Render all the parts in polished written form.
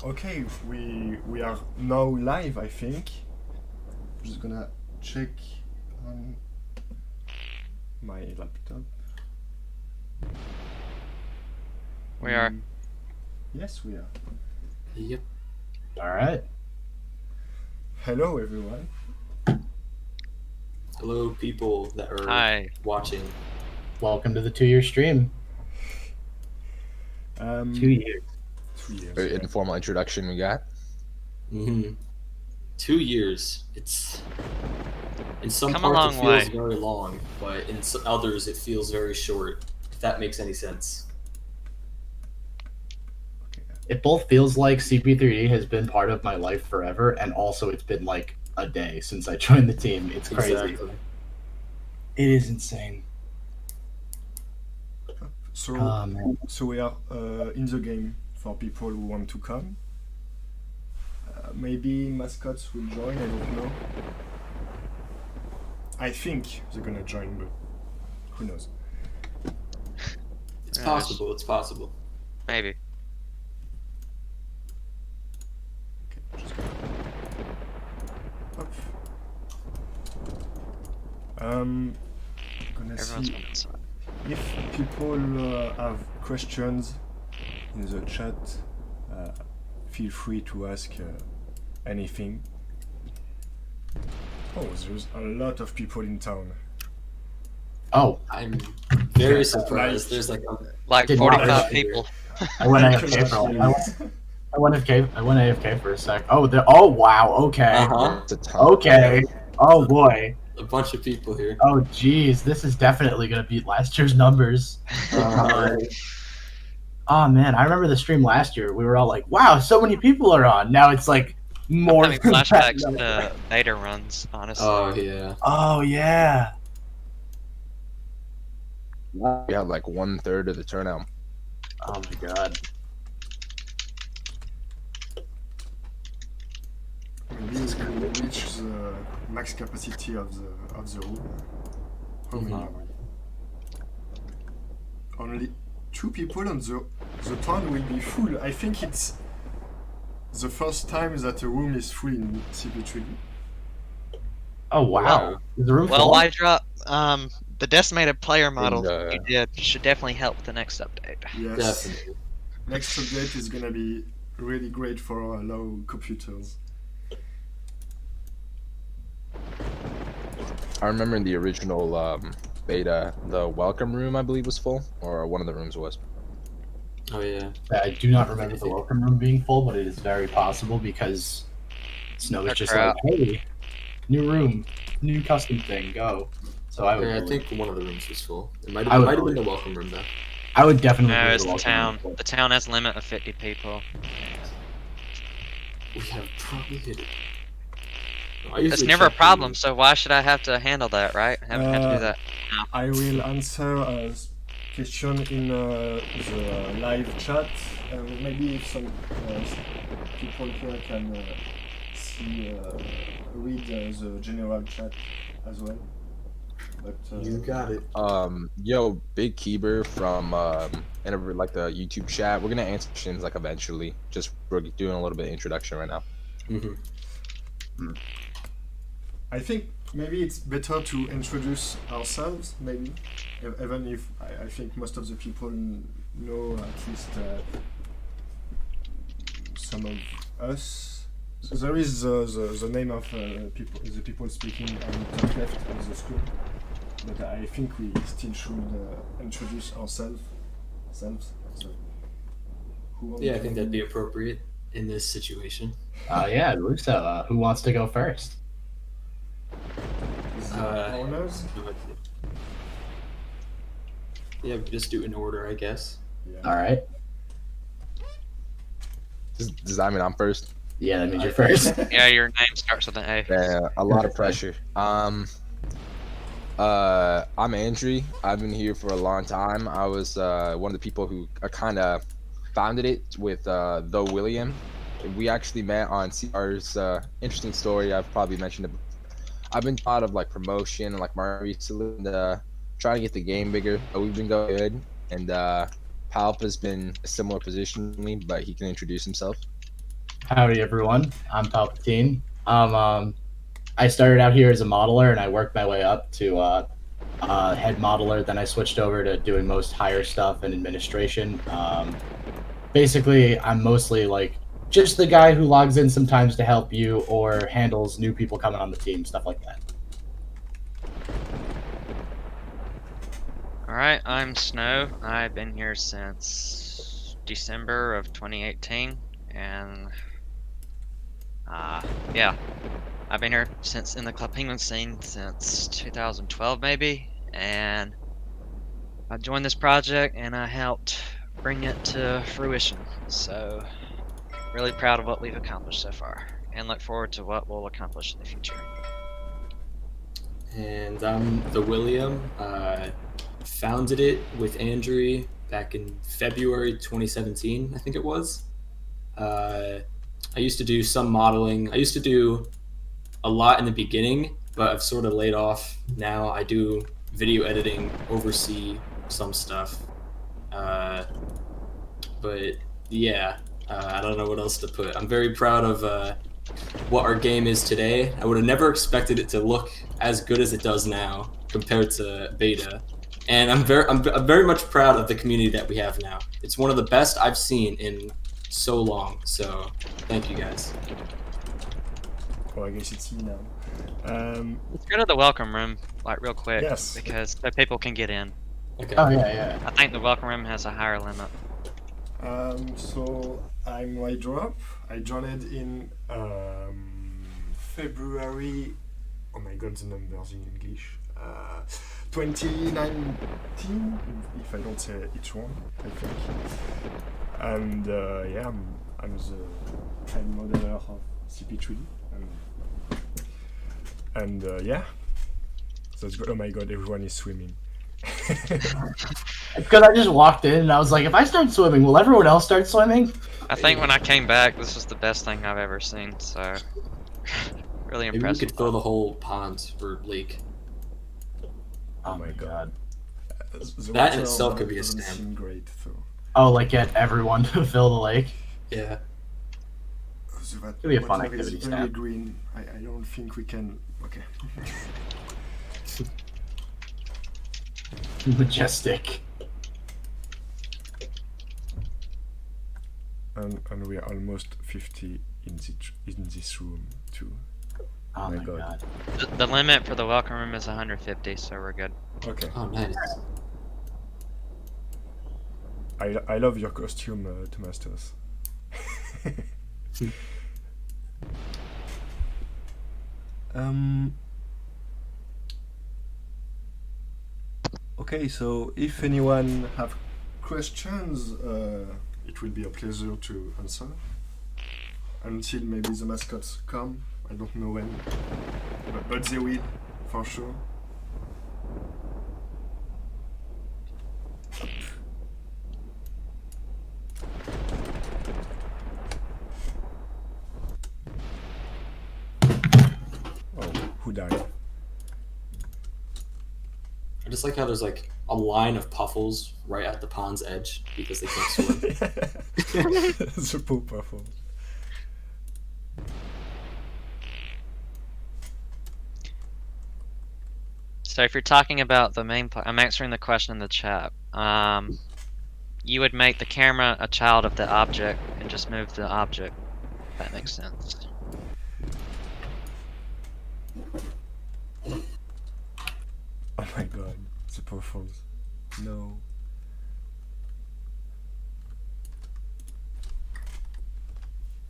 Okay, we are now live, I think. I'm just gonna check on my laptop. We are. Yes, we are. Yep. All right. Hello, everyone. Hello, people that are Hi. watching. Welcome to the 2-year stream. 2 years. 2 years. Very informal introduction we got. 2 years. It's in some Come a parts it long way. feels very long, but in others it feels very short. If that makes any sense. It both feels like CP3D has been part of my life forever, and also it's been like a day since I joined the team. It's crazy. Exactly. It is insane. So, Man. so we are in the game for people who want to come. Maybe mascots will join, I don't know. I think they're gonna join, but who knows? It's Yeah, possible. It's possible. Maybe. Okay, just gonna... Gonna Everyone's see on inside. if people have questions in the chat. Feel free to ask anything. Oh, there's a lot of people in town. Oh, I'm very surprised. There's like Like Did not 45 realize- people. I went AFK for I went AFK for a sec. Oh wow. Okay. It's a ton. Okay. Oh boy. a bunch of people here. Oh geez. This is definitely gonna beat last year's numbers. Oh man, I remember the stream last year. We were all like, "Wow, so many people are on." Now it's like more. Having than that flashbacks number. to beta runs, honestly. Oh yeah. Oh yeah. We have like 1/3 of the turnout. Oh my god. Maybe we will reach the max capacity of the room. How many are we? Only 2 people on the town will be full. I think it's the first time that a room is full in CP3D. Oh wow. Is the room Well, full? why drop the decimated player model uh, you did should definitely help with the next update. Yes. Definitely. Next update is gonna be really great for our low computers. I remember in the original beta, the welcome room I believe was full, or one of the rooms was. Oh yeah. I do not remember the welcome room being full, but it is very possible because Snow was They're just crap. like, "Hey, new room, new custom thing, go." So I would. Yeah, I go think one of the rooms was full. It might I have, would might have believe been the welcome room though. I would definitely. No, go to it's the welcome town. room full. The town has a limit of 50 people. We have probably hit it. I It's usually never a check problem, the- so why should I have to handle that, right? I haven't had to do that. I will answer a question in the live chat. Maybe if some people here can read the general chat as well. But You got it. Yo, Big Keeber from like the YouTube chat. We're gonna answer questions like eventually. Just we're doing a little bit of introduction right now. I think maybe it's better to introduce ourselves, maybe, even if I think most of the people know at least some of us. So there is the name of the people speaking on the top left of the screen, but I think we still should introduce ourselves. So, who wants Yeah, I to- think that'd be appropriate in this situation. Yeah, I believe so. Who wants to go first? is the owners. Yeah, we just do it in order, I guess. Yeah. All right. Does that mean I'm first? Yeah, that means you're first. Yeah, your name starts with an A. Yeah, a lot of pressure. I'm Andrew. I've been here for a long time. I was one of the people who kind of founded it with though William. We actually met on CR's interesting story. I've probably mentioned it. I've been thought of like promotion and like Mario recently, and trying to get the game bigger. But we've been going good, and Palp has been a similar position to me, but he can introduce himself. Howdy, everyone. I'm Palpatine. I started out here as a modeler, and I worked my way up to head modeler. Then I switched over to doing most higher stuff and administration. Basically, I'm mostly like just the guy who logs in sometimes to help you or handles new people coming on the team, stuff like that. Alright, I'm Snow. I've been here since December of 2018, and yeah, I've been here since in the Club Penguin scene since 2012 maybe, and I joined this project and I helped bring it to fruition. So really proud of what we've accomplished so far, and look forward to what we'll accomplish in the future. And I'm the William. Founded it with Andrew back in February 2017, I think it was. I used to do some modeling. I used to do a lot in the beginning, but I've sort of laid off now. I do video editing, oversee some stuff. But yeah, I don't know what else to put. I'm very proud of what our game is today. I would have never expected it to look as good as it does now compared to beta. And I'm very much proud of the community that we have now. It's one of the best I've seen in so long. So thank you guys. Oh, I guess it's me now. Let's go to the welcome room, like real quick, Yes. because so people can get in. Okay. Oh yeah. I think the welcome room has a higher limit. So I'm my drop. I joined in February. Oh my god, the numbers in English. 2019, if I don't say each one, I think. And yeah, I'm the head modeler of CP3D. And yeah, so it's good. Oh my god, everyone is swimming. Because I just walked in and I was like, if I start swimming, will everyone else start swimming? I think when I came back, this was the best thing I've ever seen. So really Maybe we impressed. could fill the whole pond or lake. Oh my god. The That in water itself could be a doesn't stamp. seem great, so. Oh, like get everyone to fill the lake? Yeah. So that It'll be a fun water is activity, very Stan. green. I don't think we can. Okay. Majestic. And we are almost 50 in this room too. Oh My my god. god. The limit for the welcome room is 150, so we're good. Okay. Oh, nice. I love your costume, Tomastos. Okay, so if anyone have questions, it will be a pleasure to answer. Until maybe the mascots come, I don't know when, but they will, for sure. Oh, who died? I just like how there's like a line of Puffles right at the pond's edge because they can't swim. The poor Puffles. So if you're talking about the main I'm answering the question in the chat. You would make the camera a child of the object and just move the object. If that makes sense. Oh my god, the Puffles. No.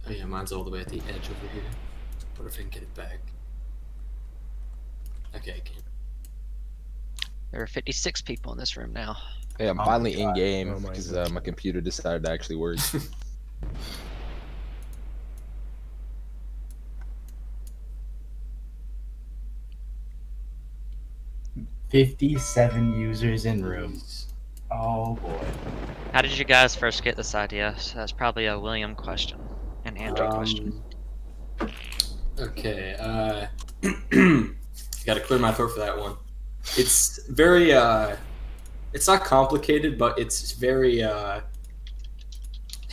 Oh yeah, mine's all the way at the edge over here. What if I can get it back? Okay, I can. There are 56 people in this room now. Hey, I'm Oh my finally God. in game Oh my because God. my computer decided to actually work. 57 users in room. Oh boy. How did you guys first get this idea? So that's probably a William question, an Andrew question. Okay, gotta clear my throat for that one. It's very, it's not complicated, but it's very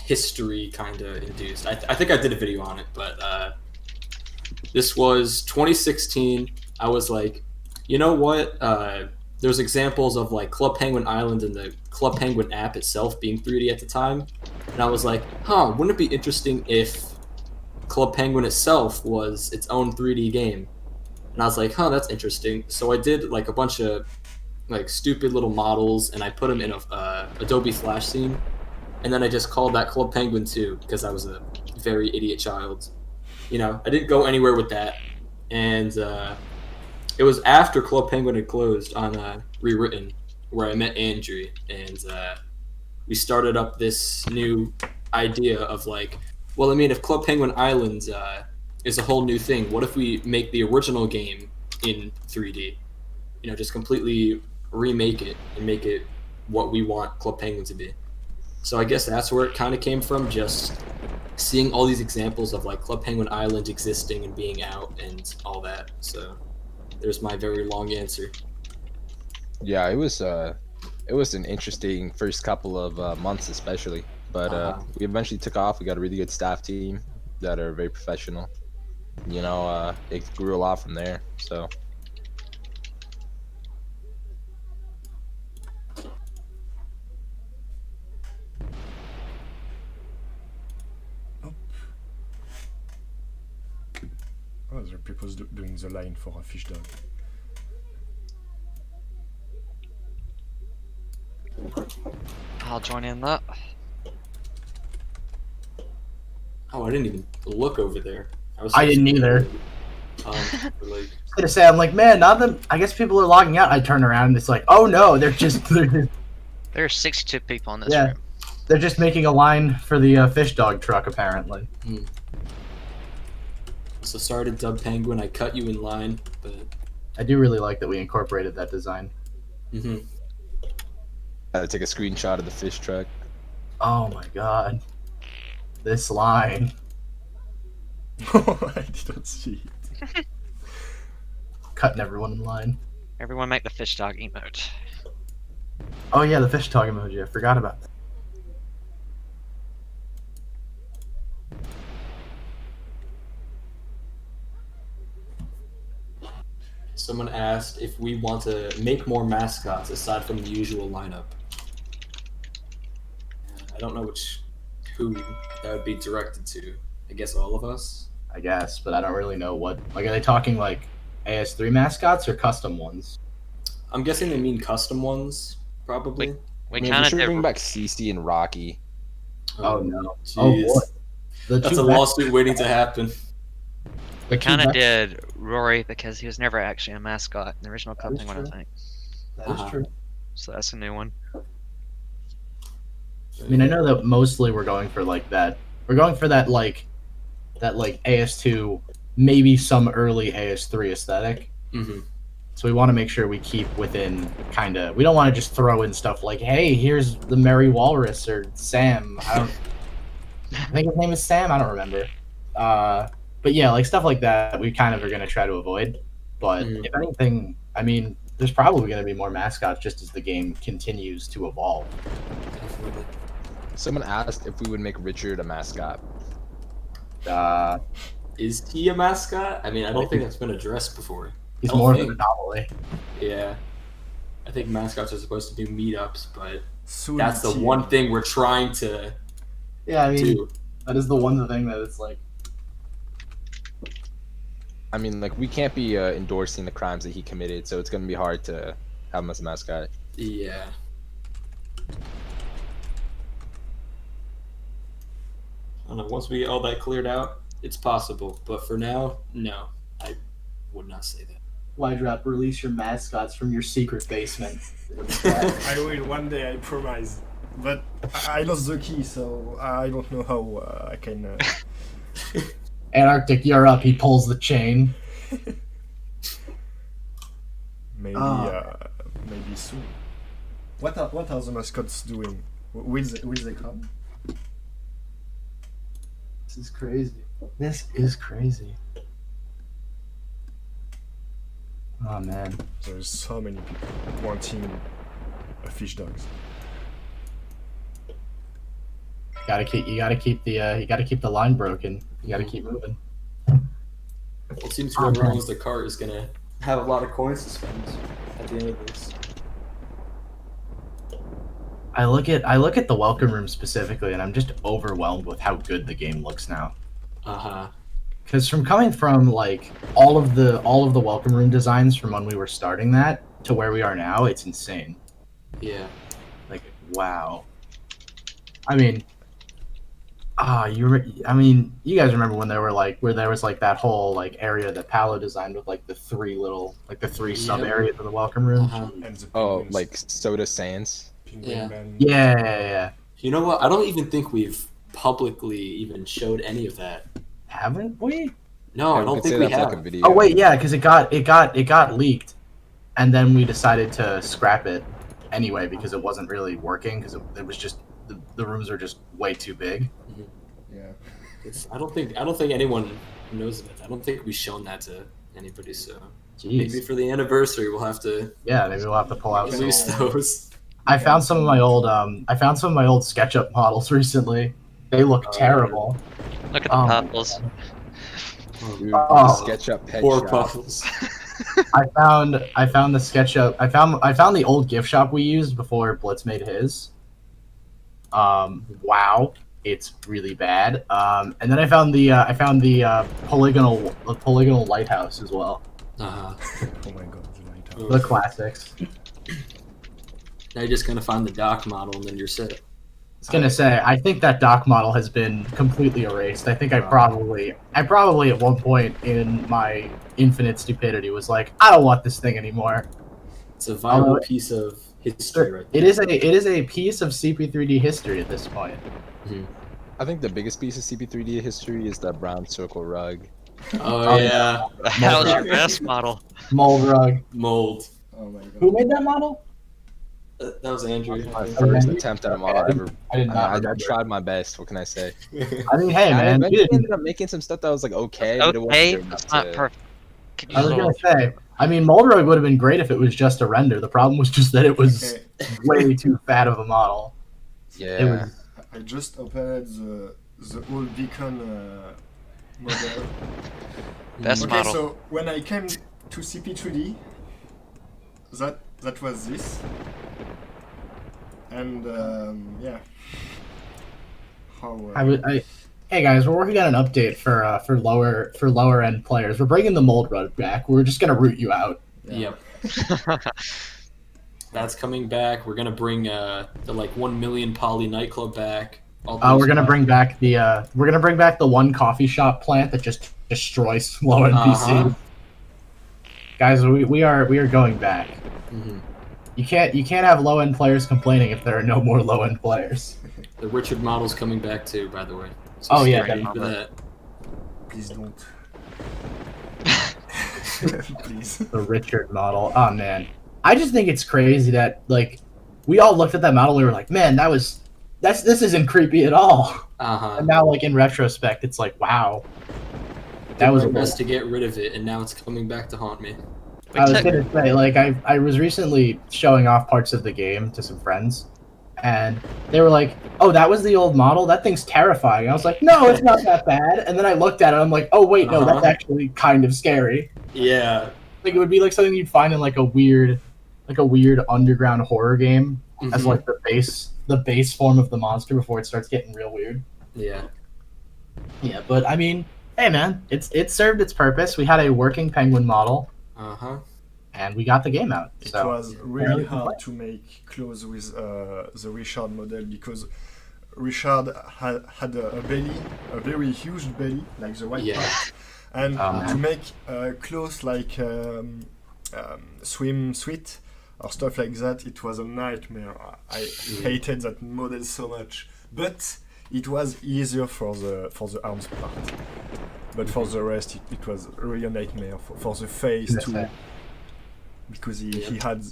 history kind of induced. I think I did a video on it, but this was 2016. I was like, you know what? There's examples of like Club Penguin Island and the Club Penguin app itself being 3D at the time, and I was like, wouldn't it be interesting if Club Penguin itself was its own 3D game? And I was like, that's interesting. So I did like a bunch of like stupid little models, and I put them in a Adobe Flash scene, and then I just called that Club Penguin 2 because I was a very idiot child. You know, I didn't go anywhere with that, and it was after Club Penguin had closed on Rewritten where I met Andrew, and we started up this new idea of like, well, I mean, if Club Penguin Island is a whole new thing, what if we make the original game in 3D? You know, just completely remake it and make it what we want Club Penguin to be. So I guess that's where it kind of came from, just seeing all these examples of like Club Penguin Island existing and being out and all that. So there's my very long answer. Yeah, it was an interesting first couple of months, especially. But we eventually took off. We got a really good staff team that are very professional. You know, it grew a lot from there. So. Oh, there are people doing the line for a fish dog. I'll join in that. Oh, I didn't even look over there. I didn't either. Like, Gonna say, I'm like, man, now that I guess people are logging out. I turn around and it's like, oh no, they're just There are 62 people in this room. they're just making a line for the fish dog truck apparently. so sorry to Dub Penguin, I cut you in line, but I do really like that we incorporated that design. Gotta take a screenshot of the fish truck. Oh my god, this line. I didn't see it. Cutting everyone in line. Everyone make the fish dog emote. Oh yeah, the fish dog emoji. I forgot about that. someone asked if we want to make more mascots aside from the usual lineup. I don't know who that would be directed to. I guess all of us. I guess, but I don't really know what. Like, are they talking like AS3 mascots or custom ones? I'm guessing they mean custom ones, probably. We I mean, kind we of should did. bring back CC and Rocky. Oh no! Jeez. Oh boy! The That's two a lawsuit waiting to happen. the two Kind of Vex- did Rory because he was never actually a mascot in the original Club That is Penguin, I true. think. That is true. So that's a new one. I mean, I know that mostly we're going for like that. We're going for that like AS2, maybe some early AS3 aesthetic. Mm-hmm. So we want to make sure we keep within kind of. We don't want to just throw in stuff like, "Hey, here's the Merry Walrus" or Sam. I think his name is Sam. I don't remember. But yeah, like stuff like that, we kind of are going to try to avoid. But if anything, I mean, there's probably going to be more mascots just as the game continues to evolve. Definitely. Someone asked if we would make Richard a mascot. Is he a mascot? I mean, I don't think that's been addressed before. He's I don't more of think- an anomaly. Yeah. I think mascots are supposed to do meetups, but Soon that's the team. one thing we're trying to Yeah, I mean, do. that is the one thing that it's like. I mean, like, we can't be endorsing the crimes that he committed, so it's going to be hard to have him as a mascot. Yeah. I don't know. Once we get all that cleared out, it's possible. But for now, no. I would not say that. Why drop? Release your mascots from your secret basement. I will one day, I promise. But I lost the key, so I don't know how I can. Antarctic, you're up. He pulls the chain. Maybe, Ah. maybe soon. What are the mascots doing? Will they come? This is crazy. This is crazy. Oh man. There's so many people wanting a fish dogs. You gotta keep the line broken. You gotta keep moving. Well, it seems whoever owns the cart is gonna have a lot of coins to spend at the end of this. I look at the welcome room specifically, and I'm just overwhelmed with how good the game looks now. Because from coming from like all of the welcome room designs from when we were starting that to where we are now, it's insane. Yeah. Like, wow. I mean, you guys remember when there were like where there was like that whole like area that Paolo designed with like the three sub areas of the welcome room. And the Oh, penguins, like Soda Sands. penguin Yeah. man. Yeah. You know what? I don't even think we've publicly even showed any of that. Haven't we? No, I You don't could think say we that's have. like a video. Oh wait, yeah, because it got leaked, and then we decided to scrap it anyway because it wasn't really working because it was just the rooms were just way too big. Yeah. I don't think anyone knows of it. I don't think we've shown that to anybody. So Jeez. maybe for the anniversary, we'll have to Yeah, maybe we'll have to pull out some. release those. I found some of my old SketchUp models recently. They look terrible. Look at the Puffles. Dude, Oh. SketchUp pet Poor shop. Puffles. I found the SketchUp. I found the old gift shop we used before Blitz made his. Wow, it's really bad. And then I found the polygonal lighthouse as well. Uh-huh. Oh my god, the lighthouse. The classics. Now you're just gonna find the dock model and then you're set. I was gonna say, I think that dock model has been completely erased. I think I probably at one point in my infinite stupidity was like, I don't want this thing anymore. It's a vital piece of history right there. It is a piece of CP3D history at this point. I think the biggest piece of CP3D history is the brown circle rug. Oh yeah. That was your best model. Mold rug. Mold. Oh my god. Who made that model? That was Andrew. My first attempt at a model ever. I did not. I remember. tried my best. What can I say? I mean, hey I man, you eventually didn't. ended up making some stuff that was like okay, but it wasn't Okay, good enough it's not to- perfect. Could use I was a gonna little. say. I mean, Mold rug would have been great if it was just a render. The problem was just that it was Okay. way too fat of a model. Yeah. It was. I just opened the old beacon model. Best Okay, model. so when I came to CP3D, that was this, and yeah. How? Hey guys, we're working on an update for lower end players. We're bringing the Mold rug back. We're just gonna root you out. Yep. That's coming back. We're gonna bring the like 1 million poly nightclub back. We're gonna bring back the one coffee shop plant that just destroys low end PC. Guys, we are going back. Mhm. You can't have low end players complaining if there are no more low end players. The Richard model's coming back too, by the way. So Oh, stay yeah, ready for definitely. that. Please don't. Please. The Richard model. Oh man, I just think it's crazy that like we all looked at that model and we were like, man, this isn't creepy at all. And now like in retrospect, it's like, wow, that was my a best to get rid of it, and now it's coming back to haunt me. We I was took- gonna say, like, I was recently showing off parts of the game to some friends, and they were like, "Oh, that was the old model? That thing's terrifying." I was like, "No, it's not that bad." And then I looked at it, and I'm like, "Oh, wait, no, that's actually kind of scary." Yeah. Like, it would be like something you'd find in like a weird underground horror game as Mhm. like the base form of the monster before it starts getting real weird. Yeah. Yeah, but I mean, hey man, it served its purpose. We had a working penguin model, and we got the game out. It So was really hard to make close with the Richard model because Richard had a belly, a very huge belly, like the white part. And to make clothes like swim suit or stuff like that, it was a nightmare. I hated that model so much. But it was easier for the arms part. But for the rest, it was really a nightmare for the face too. Because he had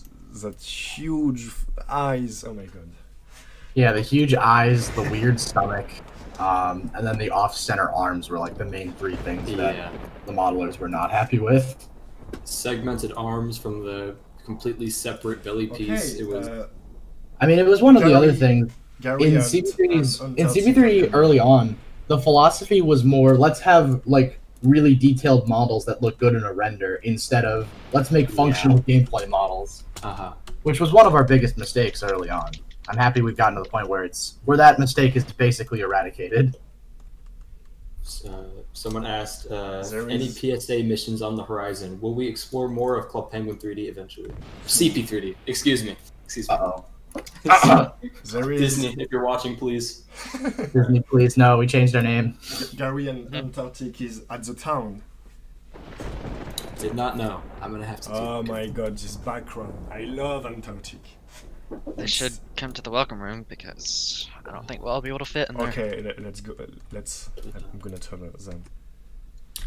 that huge eyes. Oh my god. Yeah, the huge eyes, the weird stomach, and then the off-center arms were like the main three things that the modelers were not happy with. Segmented arms from the completely separate belly piece. Okay, It was. I mean, it was one of the Can other we- things. Gary in and- CP3's and in Tati CP3 can- early on, the philosophy was more let's have like really detailed models that look good in a render instead of let's make functional gameplay models, which was one of our biggest mistakes early on. I'm happy we've gotten to the point where that mistake is basically eradicated. Someone asked, There any is- PSA missions on the horizon? Will we explore more of Club Penguin 3D eventually? CP3D. Excuse me. Uh-oh. There is Disney, if you're watching, please. Disney, please, no, we changed our name. Gary and Antarctic is at the town. Did not know. I'm gonna have to do Oh my god, this background. I love Antarctic. They should come to the welcome room because I don't think we'll all be able to fit in there. Okay, let's go. I'm gonna turn it then.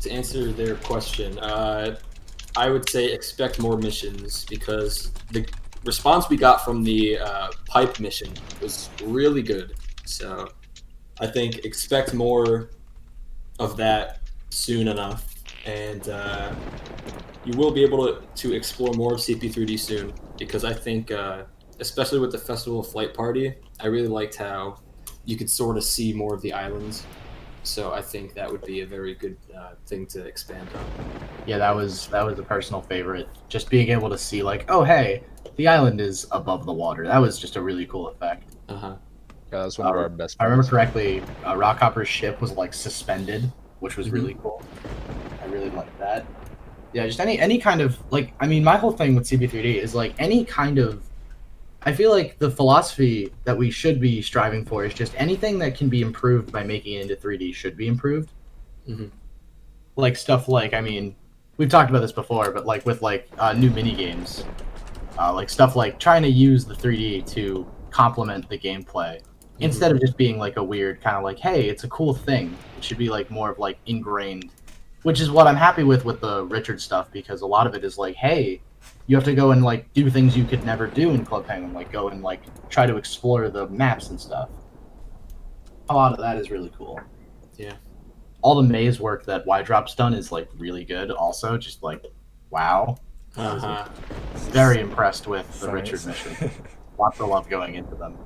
To answer their question, I would say expect more missions because the response we got from the pipe mission was really good. So I think expect more of that soon enough, and you will be able to explore more of CP3D soon because I think, especially with the Festival of Flight Party, I really liked how you could sort of see more of the islands. So I think that would be a very good thing to expand on. Yeah, that was a personal favorite. Just being able to see like, oh hey, the island is above the water. That was just a really cool effect. Uh-huh. Yeah, that's one of our best. I remember parts. correctly, Rockhopper's ship was like suspended, which was really cool. I really liked that. Yeah, just any kind of like, I mean, my whole thing with CP3D is like any kind of. I feel like the philosophy that we should be striving for is just anything that can be improved by making it into 3D should be improved. Mhm. Like stuff like, I mean, we've talked about this before, but like with like new mini games, like stuff like trying to use the 3D to complement the gameplay instead of just being like a weird kind of like, hey, it's a cool thing. It should be like more of like ingrained, which is what I'm happy with the Richard stuff because a lot of it is like, hey, you have to go and like do things you could never do in Club Penguin, like go and like try to explore the maps and stuff. A lot of that is really cool. Yeah. All the maze work that Y-Drop's done is like really good. Also, just like, wow, Uh-huh. very impressed with the Thanks. Richard mission. Lots of love going into them.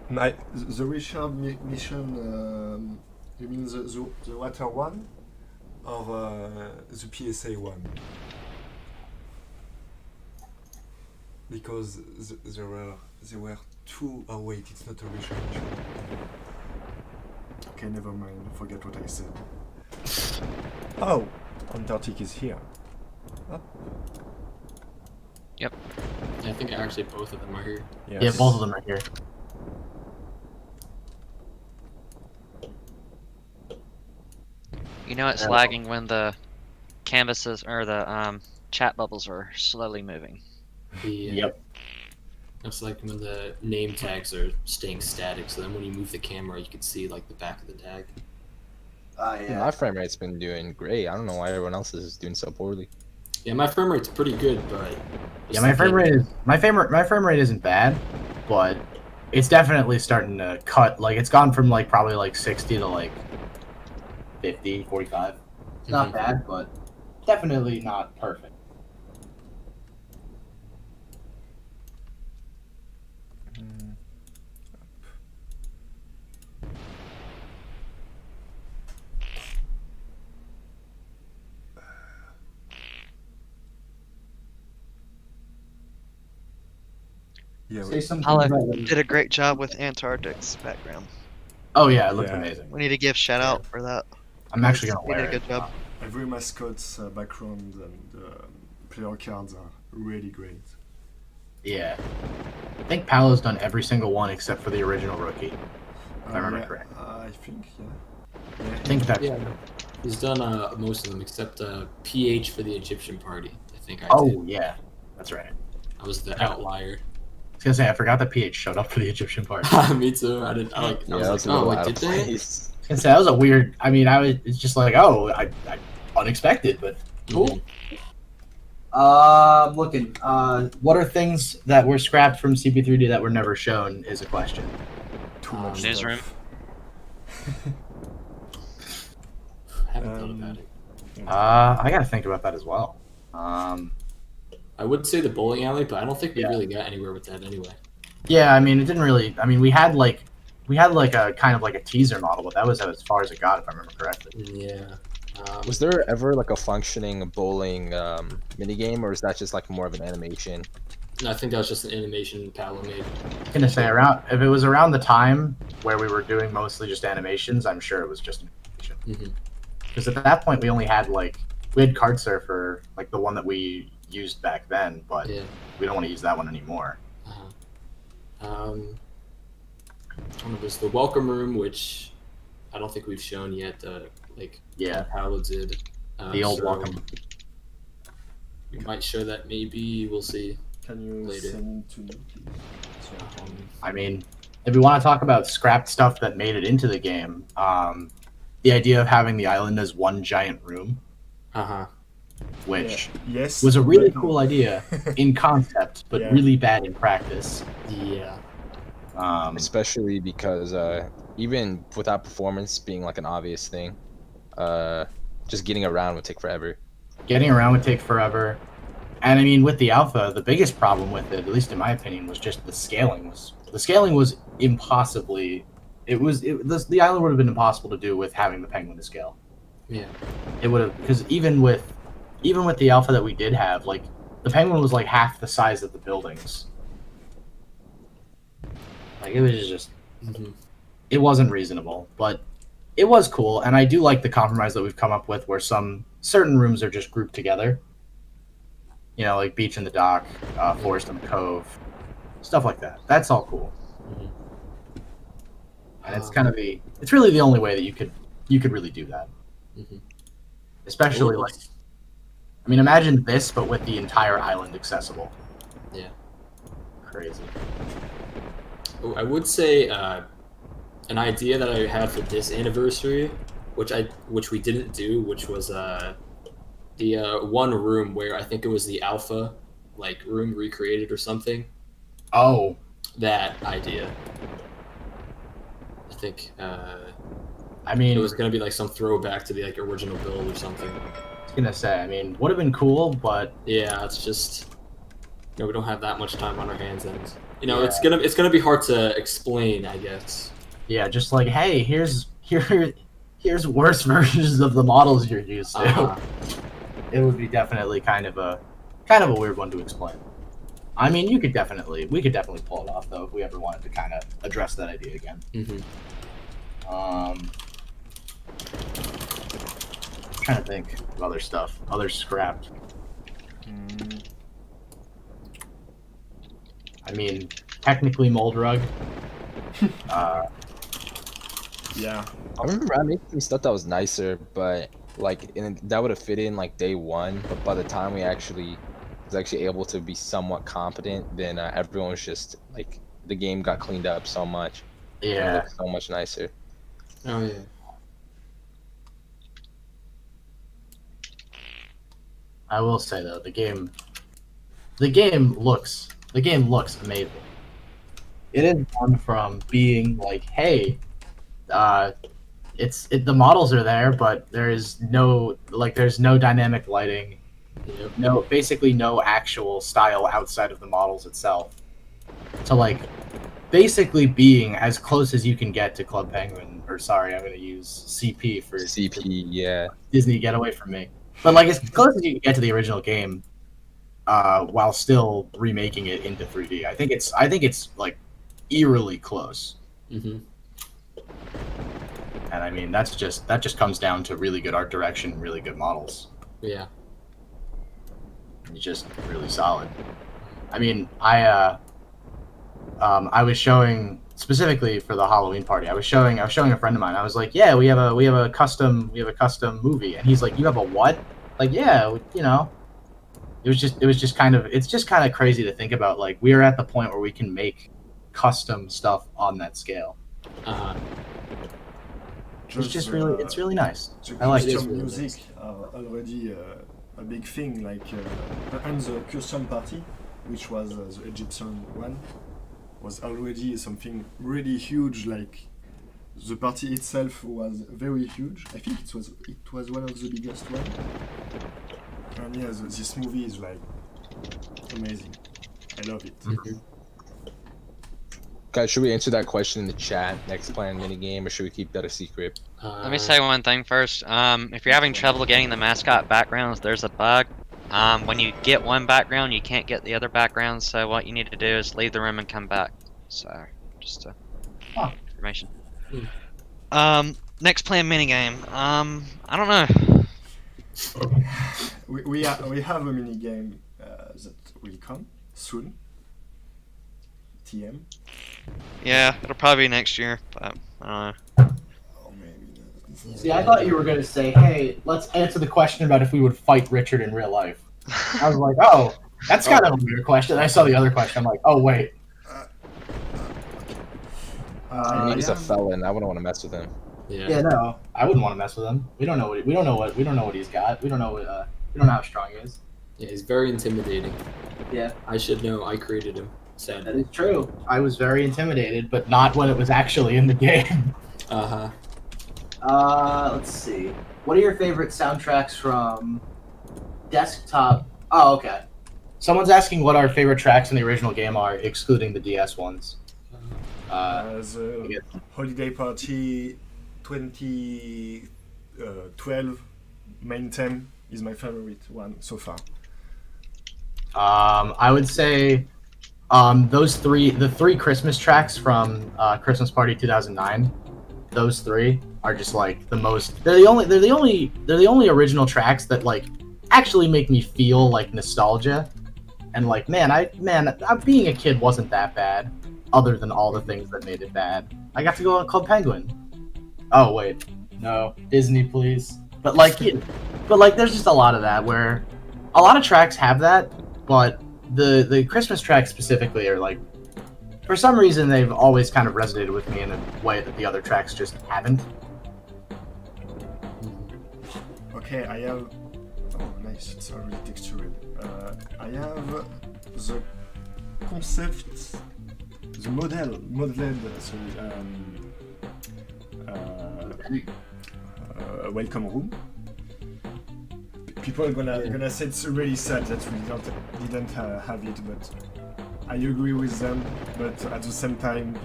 The Richard mission, you mean the water one? Or the PSA one? Because there were two. Oh wait, it's not a Richard mission. Okay, never mind. Forget what I said. Oh, Antarctic is here. Yeah, I think actually both of them are here. Yes. Yeah, both of them are here. You know it's lagging when the canvases or the chat bubbles are slowly moving. Yep. That's like when the name tags are staying static, so then when you move the camera, you can see like the back of the tag. My frame rate's been doing great. I don't know why everyone else is doing so poorly. Yeah, my frame rate's pretty good, but Yeah, my frame rate isn't bad, but it's definitely starting to cut. Like it's gone from like probably like 60 to like 50, 45. It's not bad, but definitely not perfect. Yeah. Say something Paula about did a great job with Antarctic's background. Oh yeah, it looked Yeah. amazing. We need to give shout out for that. I'm actually gonna You wear did a it. good job. Every mascot's background and player cards are really great. Yeah. I think Paolo's done every single one except for the original rookie. I remember yeah, correctly. I think, yeah. I think that's Yeah, he's done most of them except PH for the Egyptian party. I think I Oh did. yeah, that's right. I was the outlier. I was gonna say I forgot that PH showed up for the Egyptian part. Me too. I didn't. I Yeah, was that's like, a oh, little wait, out did of they? place. I was gonna say that was a weird. I mean, it's just like, oh, I unexpected, but cool. Looking. What are things that were scrapped from CP3D that were never shown? Is a question. Too much Newsroom. stuff. Haven't thought about it. I gotta think about that as well. I would say the bowling alley, but I don't think we Yeah. really got anywhere with that anyway. Yeah, I mean, it didn't really. I mean, we had like a kind of like a teaser model, but that was as far as it got, if I remember correctly. Yeah. Was there ever like a functioning bowling minigame, or is that just like more of an animation? I think that was just an animation Paolo made. I was gonna say if it was around the time where we were doing mostly just animations, I'm sure it was just an animation. Because at that point we only had we had Card Surfer, like the one that we used back then, but Yeah. we don't want to use that one anymore. There's the welcome room, which I don't think we've shown yet. Yeah, Paolo did. the old so welcome. We might show that maybe. We'll see. Can you Later. send to me, please? So I can... I mean, if we want to talk about scrapped stuff that made it into the game, the idea of having the island as one giant room, which yes, was a really but- cool idea in concept, but Yeah. really bad in practice. Yeah. Especially because even without performance being like an obvious thing, just getting around would take forever. Getting around would take forever. And I mean, with the alpha, the biggest problem with it, at least in my opinion, was just the scaling was impossibly. The island would have been impossible to do with having the penguin to scale. Yeah. It would have, because even with the alpha that we did have, like the penguin was like half the size of the buildings. Like it was just, it wasn't reasonable, but it was cool, and I do like the compromise that we've come up with, where certain rooms are just grouped together. You know, like beach in the dock, forest in the cove, stuff like that. That's all cool. And it's really the only way that you could really do that. Especially like, I mean, imagine this, but with the entire island accessible. Yeah. Crazy. Oh, I would say an idea that I had for this anniversary, which we didn't do, which was the one room where I think it was the alpha room recreated or something. Oh, That idea. I think I mean, it was gonna be like some throwback to the original build or something. I was gonna say, I mean, would have been cool, but Yeah, it's just we don't have that much time on our hands, and Yeah. it's gonna be hard to explain, I guess. yeah, just like, hey, here's worse versions of the models you're used to. It would be definitely kind of a weird one to explain. I mean, we could definitely pull it off though if we ever wanted to kind of address that idea again. Trying to think of other stuff, other scrapped. I mean, technically mold rug. Yeah. I remember I made some stuff that was nicer, but that would have fit in day one. But by the time we was actually able to be somewhat competent, then everyone was just the game got cleaned up so much. It Yeah. looked so much nicer. Oh yeah. I will say though, the game looks amazing. It is gone from being like, hey, the models are there, but there's no dynamic lighting, Yep. basically no actual style outside of the models itself. To basically being as close as you can get to Club Penguin, or sorry, I'm gonna use CP for CP, yeah. Disney, get away from me. But as close as you can get to the original game, while still remaking it into 3D. I think it's eerily close. Mhm. And I mean, that just comes down to really good art direction, really good models. Yeah. It's just really solid. I mean, I was showing specifically for the Halloween party. I was showing a friend of mine. I was like, "Yeah, we have a custom movie," and he's like, "You have a what?" Like, yeah, it's just kind of crazy to think about. We are at the point where we can make custom stuff on that scale. It's really nice. The I like it. custom really music are already a big thing. And the custom party, which was the Egyptian one, was already something really huge. The party itself was very huge. I think it was one of the biggest one. And yeah, this movie is amazing. I love it. Guys, should we answer that question in the chat? Next plan minigame, or should we keep that a secret? Let me say one thing first. If you're having trouble getting the mascot backgrounds, there's a bug. When you get one background, you can't get the other background. So what you need to do is leave the room and come back. So just information. Next plan minigame. I don't know. We have a mini game that will come soon. TM. Yeah, it'll probably be next year, but I don't know. Or maybe. See, I thought you were gonna say, "Hey, let's answer the question about if we would fight Richard in real life." I was like, "Oh, that's kind of a weird question." I saw the other question. I'm like, "Oh wait." He's a felon. I wouldn't want to mess with him. Yeah, no, I wouldn't want to mess with him. We don't know what he's got. We don't know how strong he is. Yeah, he's very intimidating. Yeah, I should know. I created him. that Sadly. is true. I was very intimidated, but not when it was actually in the game. Let's see. What are your favorite soundtracks from desktop? Oh, okay. Someone's asking what our favorite tracks in the original game are, excluding the DS ones. The Holiday Party 2012 main theme is my favorite one so far. I would say the three Christmas tracks from Christmas Party 2009. Those three are just like the most. They're the only original tracks that like actually make me feel like nostalgia, and like being a kid wasn't that bad, other than all the things that made it bad. I got to go on Club Penguin. Oh wait, no, Disney please. But there's just a lot of that where a lot of tracks have that, but the Christmas tracks specifically are like, for some reason they've always kind of resonated with me in a way that the other tracks just haven't. Okay, I have. Oh, nice! It's already textured. I have the concept, the modeled. Welcome room. People are gonna say it's really sad that we didn't have it, but I agree with them. But at the same time,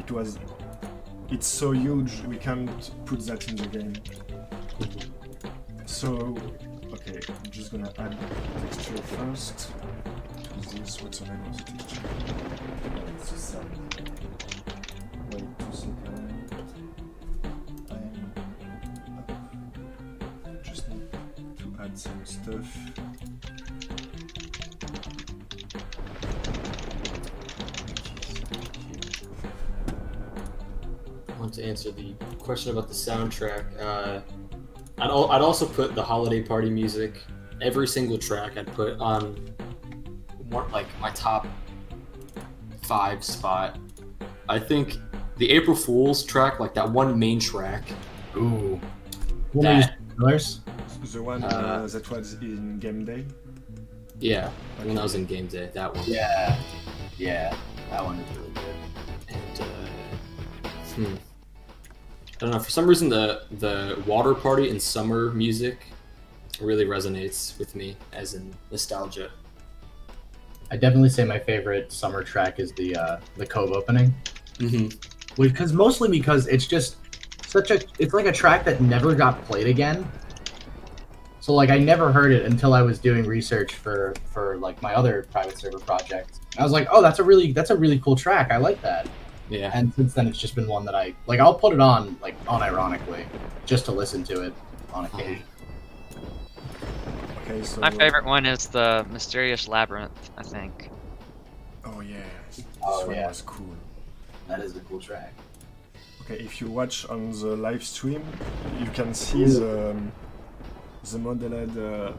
it's so huge we can't put that in the game. So, okay, I'm just gonna add texture first. To this, what's the name of the texture? It's the sun. Wait 2 seconds. Just need to add some stuff. I want to answer the question about the soundtrack. I'd also put the holiday party music. Every single track I'd put on like my top 5 spot. I think the April Fool's track, like that one main track. Ooh. That, The one that was in Game Day? yeah, when I was in Game Day, that one. Yeah, that one is really good. And I don't know, for some reason the water party and summer music really resonates with me as in nostalgia. I definitely say my favorite summer track is the Cove opening. Mm-hmm. Mostly because it's just it's like a track that never got played again. So like I never heard it until I was doing research for like my other private server project. I was like, oh, that's a really cool track. I like that. Yeah. And since then, it's just been one that I'll put it on like unironically, just to listen to it on occasion. Okay, so My favorite one is the Mysterious Labyrinth, I think. Oh yeah, this Oh, one yeah. was cool. That is a cool track. Okay, if you watch on the live stream, you can see the modeled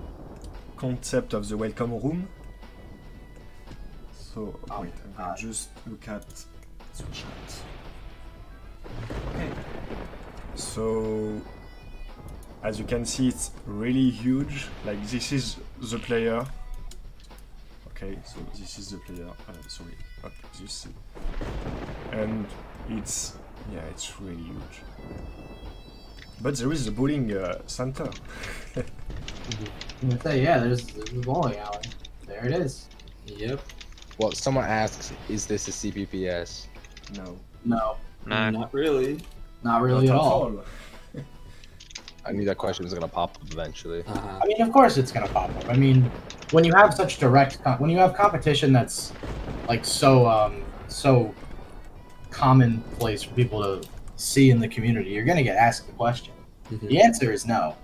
concept of the welcome room. So wait, I will just look at the chat. Okay, so as you can see, it's really huge. Like this is the player. Okay, so this is the player. Sorry, okay, this, and it's really huge. But there is the bowling center. I'm gonna say, yeah, there's the bowling alley. There it is. Yep. Well, someone asks, is this a CPPS? No. No, No. Not really. not really Not at all. I knew that question was gonna pop up eventually. Uh-huh. I mean, of course it's gonna pop up. I mean, when you have such when you have competition that's like so commonplace for people to see in the community, you're gonna get asked the question. Mhm. The answer is no.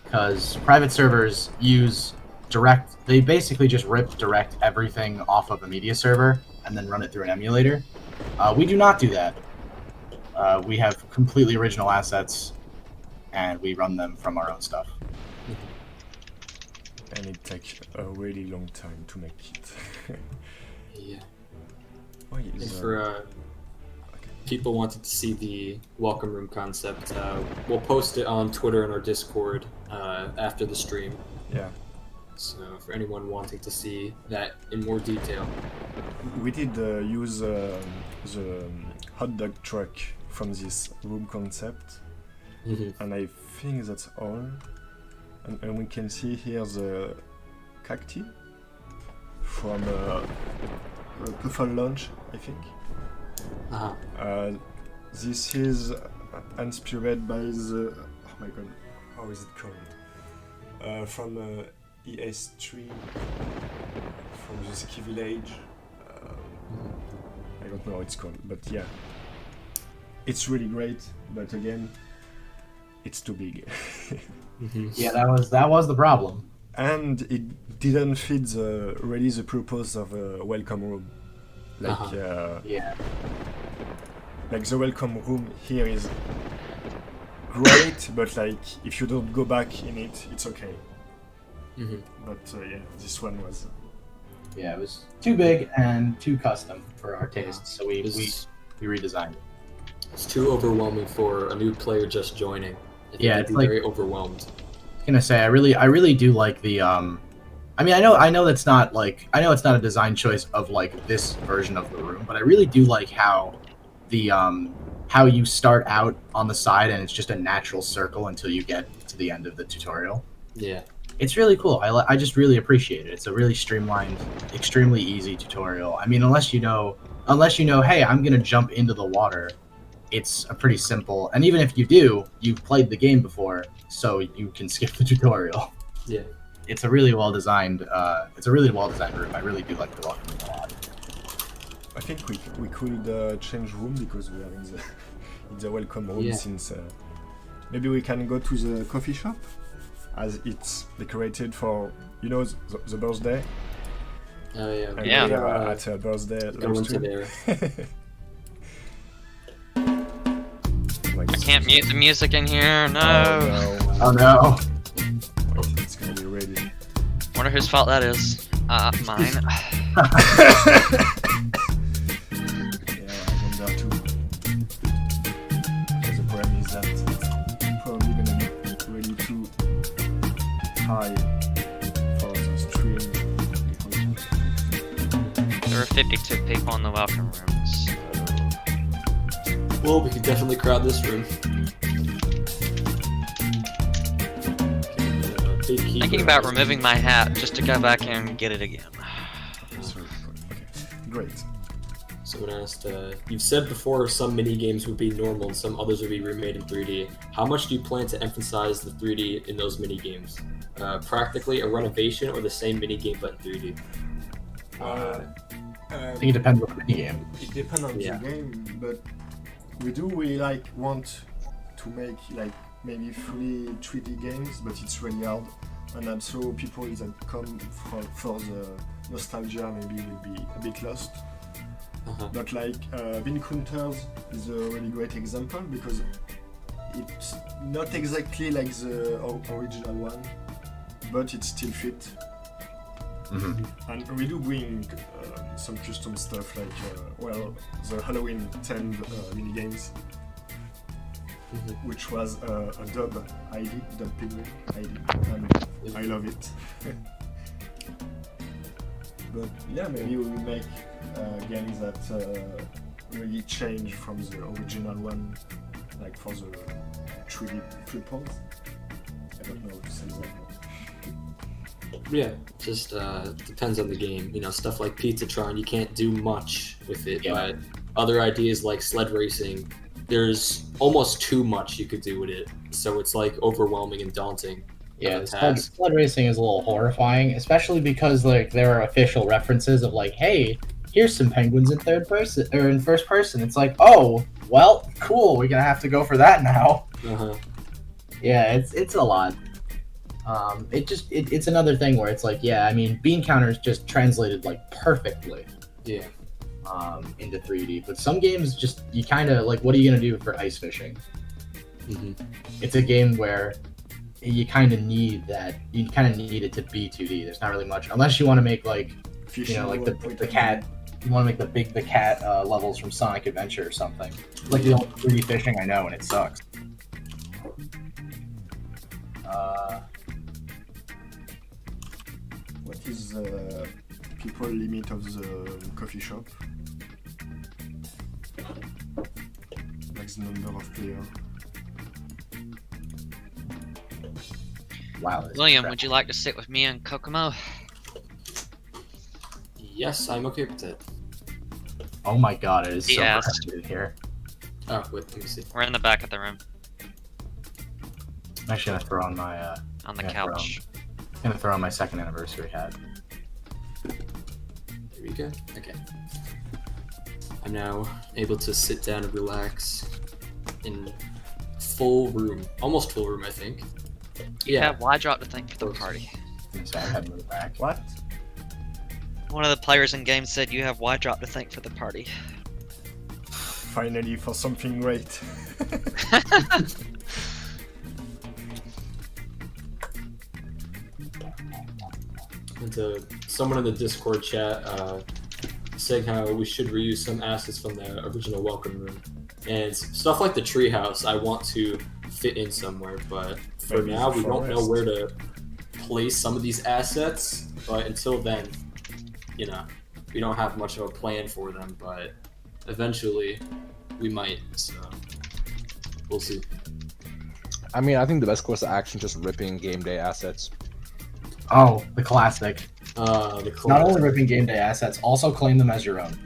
Because private servers use direct, they basically just rip direct everything off of a media server and then run it through an emulator. We do not do that. We have completely original assets and we run them from our own stuff. And it takes a really long time to make it. Yeah. Why And is for people wanting to see the welcome room concept, we'll post it on Twitter and our Discord after the stream. yeah. So for anyone wanting to see that in more detail. We did use the hot dog truck from this room concept, and I think that's all. And we can see here the cacti from Puffles launch, I think. Uh-huh. This is inspired by the, oh my god, how is it called? From ES3, from the ski village. I don't know how it's called, but yeah. It's really great, but again, it's too big. Yeah, that was the problem. And it didn't fit really the purpose of a welcome room. Like, Yeah. like the welcome room here is great, but like if you don't go back in it, it's okay. But yeah, this one was. Yeah, it was too big and too custom for our tastes, so we It's- redesigned it. It's too overwhelming for a new player just joining. I think Yeah, they'd it's be like- very overwhelmed. I was gonna say I really do like the I mean I know that's not like I know it's not a design choice of like this version of the room, but I really do like how the how you start out on the side and it's just a natural circle until you get to the end of the tutorial. Yeah. It's really cool. I just really appreciate it. It's a really streamlined, extremely easy tutorial. I mean, unless you know, hey, I'm gonna jump into the water. It's a pretty simple, and even if you do, you've played the game before, so you can skip the tutorial. Yeah. It's a really well designed. It's a really well designed room. I really do like the welcome room a lot. I think we could change room because we are in the welcome room Yeah. since maybe we can go to the coffee shop as it's decorated for the birthday. Oh yeah. And Yeah. we are at a birthday Go into Livestream. there. Can't mute the music in here. No. Oh no! Wait, it's gonna be ready. Wonder whose fault that is. Mine. Yeah, I wonder too. Because the problem is that it's probably gonna be really too high for the stream. There were 52 people in the welcome rooms. Well, we could definitely crowd this room. Thinking about removing my hat just to go back and get it again. Sorry. Okay, great. Someone asked, you've said before some mini games would be normal and some others would be remade in 3D. How much do you plan to emphasize the 3D in those mini games? Practically a renovation or the same mini game but in 3D? I think it depends on the mini game. It depends on Yeah. the game, but we want to make like maybe fully 3D games, but it's really hard, and also people that come for the nostalgia maybe will be a bit lost. But like Vincunters is a really great example because it's not exactly like the original one, but it still fit. And we do bring some custom stuff like the Halloween 10 minigames, which was a dub penguin ID, and I love it. But yeah, maybe we will make games that really change from the original one, like for the 3D triples. I don't know how to say that. Yeah, just depends on the game. You know, stuff like Pizzatron, you can't do much with it, Yeah. but other ideas like sled racing, there's almost too much you could do with it. So it's like overwhelming and daunting. Yeah, of a sled task. racing is a little horrifying, especially because like there are official references of like, hey, here's some penguins in third person or in first person. It's like, oh, well, cool. We're gonna have to go for that now. Uh-huh. Yeah, it's a lot. It's another thing where it's like, yeah, I mean, bean counters just translated like perfectly. Yeah. Into 3D, but some games just you kind of like, what are you gonna do for ice fishing? Mm-hmm. It's a game where you kind of need that. You kind of need it to be 2D. There's not really much, unless you want to make like, you know, like the cat. You want to make the cat levels from Sonic Adventure or something. Like the only 3D fishing I know, and it sucks. What is the people limit of the coffee shop? Like the number of players. Wow. this is William, crap. would you like to sit with me and Kokomo? Yes, I'm okay with that. Oh my god, it is so Yes. crowded in here. Oh, wait, let me see. We're in the back of the room I'm actually gonna throw on my on the Yeah, couch. second anniversary hat. There we go. Okay. I'm now able to sit down and relax in full room. Almost full room, I think. Yeah, why drop the thing for the party? So I had to move back. What? One of the players in game said you have why drop to thank for the party. Finally, for something great. And someone in the Discord chat saying how we should reuse some assets from the original Welcome Room. And stuff like the treehouse, I want to fit in somewhere, but for Maybe now, the we don't know forest. where to place some of these assets. But until then, you know, we don't have much of a plan for them, but eventually we might, so we'll see. I mean, I think the best course of action is just ripping game day assets. Oh, the classic. The Not only ripping game day assets, also claim them as your own.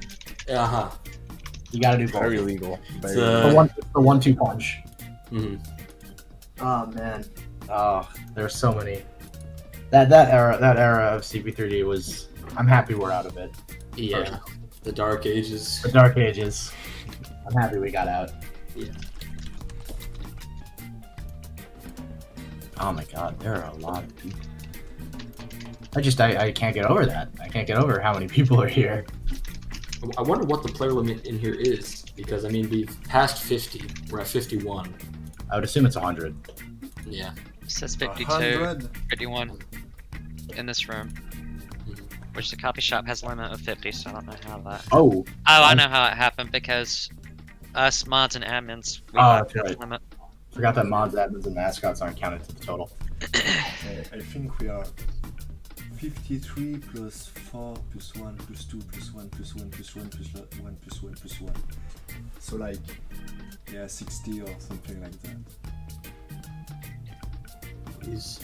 Uh-huh. You gotta do both. Very legal. Very The- legal. The one-two punch. Mhm. Oh man. Oh, there's so many. That era of CP3D was. I'm happy we're out of it. Yeah, the Dark Ages. The Dark Ages. I'm happy we got out. Yeah. Oh my god, there are a lot of people. I can't get over that. I can't get over how many people are here. I wonder what the player limit in here is, because I mean we've passed 50. We're at 51. I would assume it's 100. Yeah. It says 52, 100? 51 in this room. Which the coffee shop has a limit of 50, so I don't know how that... Oh, Oh, I know how it happened, because us mods and admins, we Oh, have that's right. this limit. forgot that mods, admins, and mascots aren't counted to the total. I think we are 53 plus 4 plus 1 plus 2 plus 1 plus 1 plus 1 plus 1 plus 1 plus 1. So like, yeah, 60 or something like that. Please.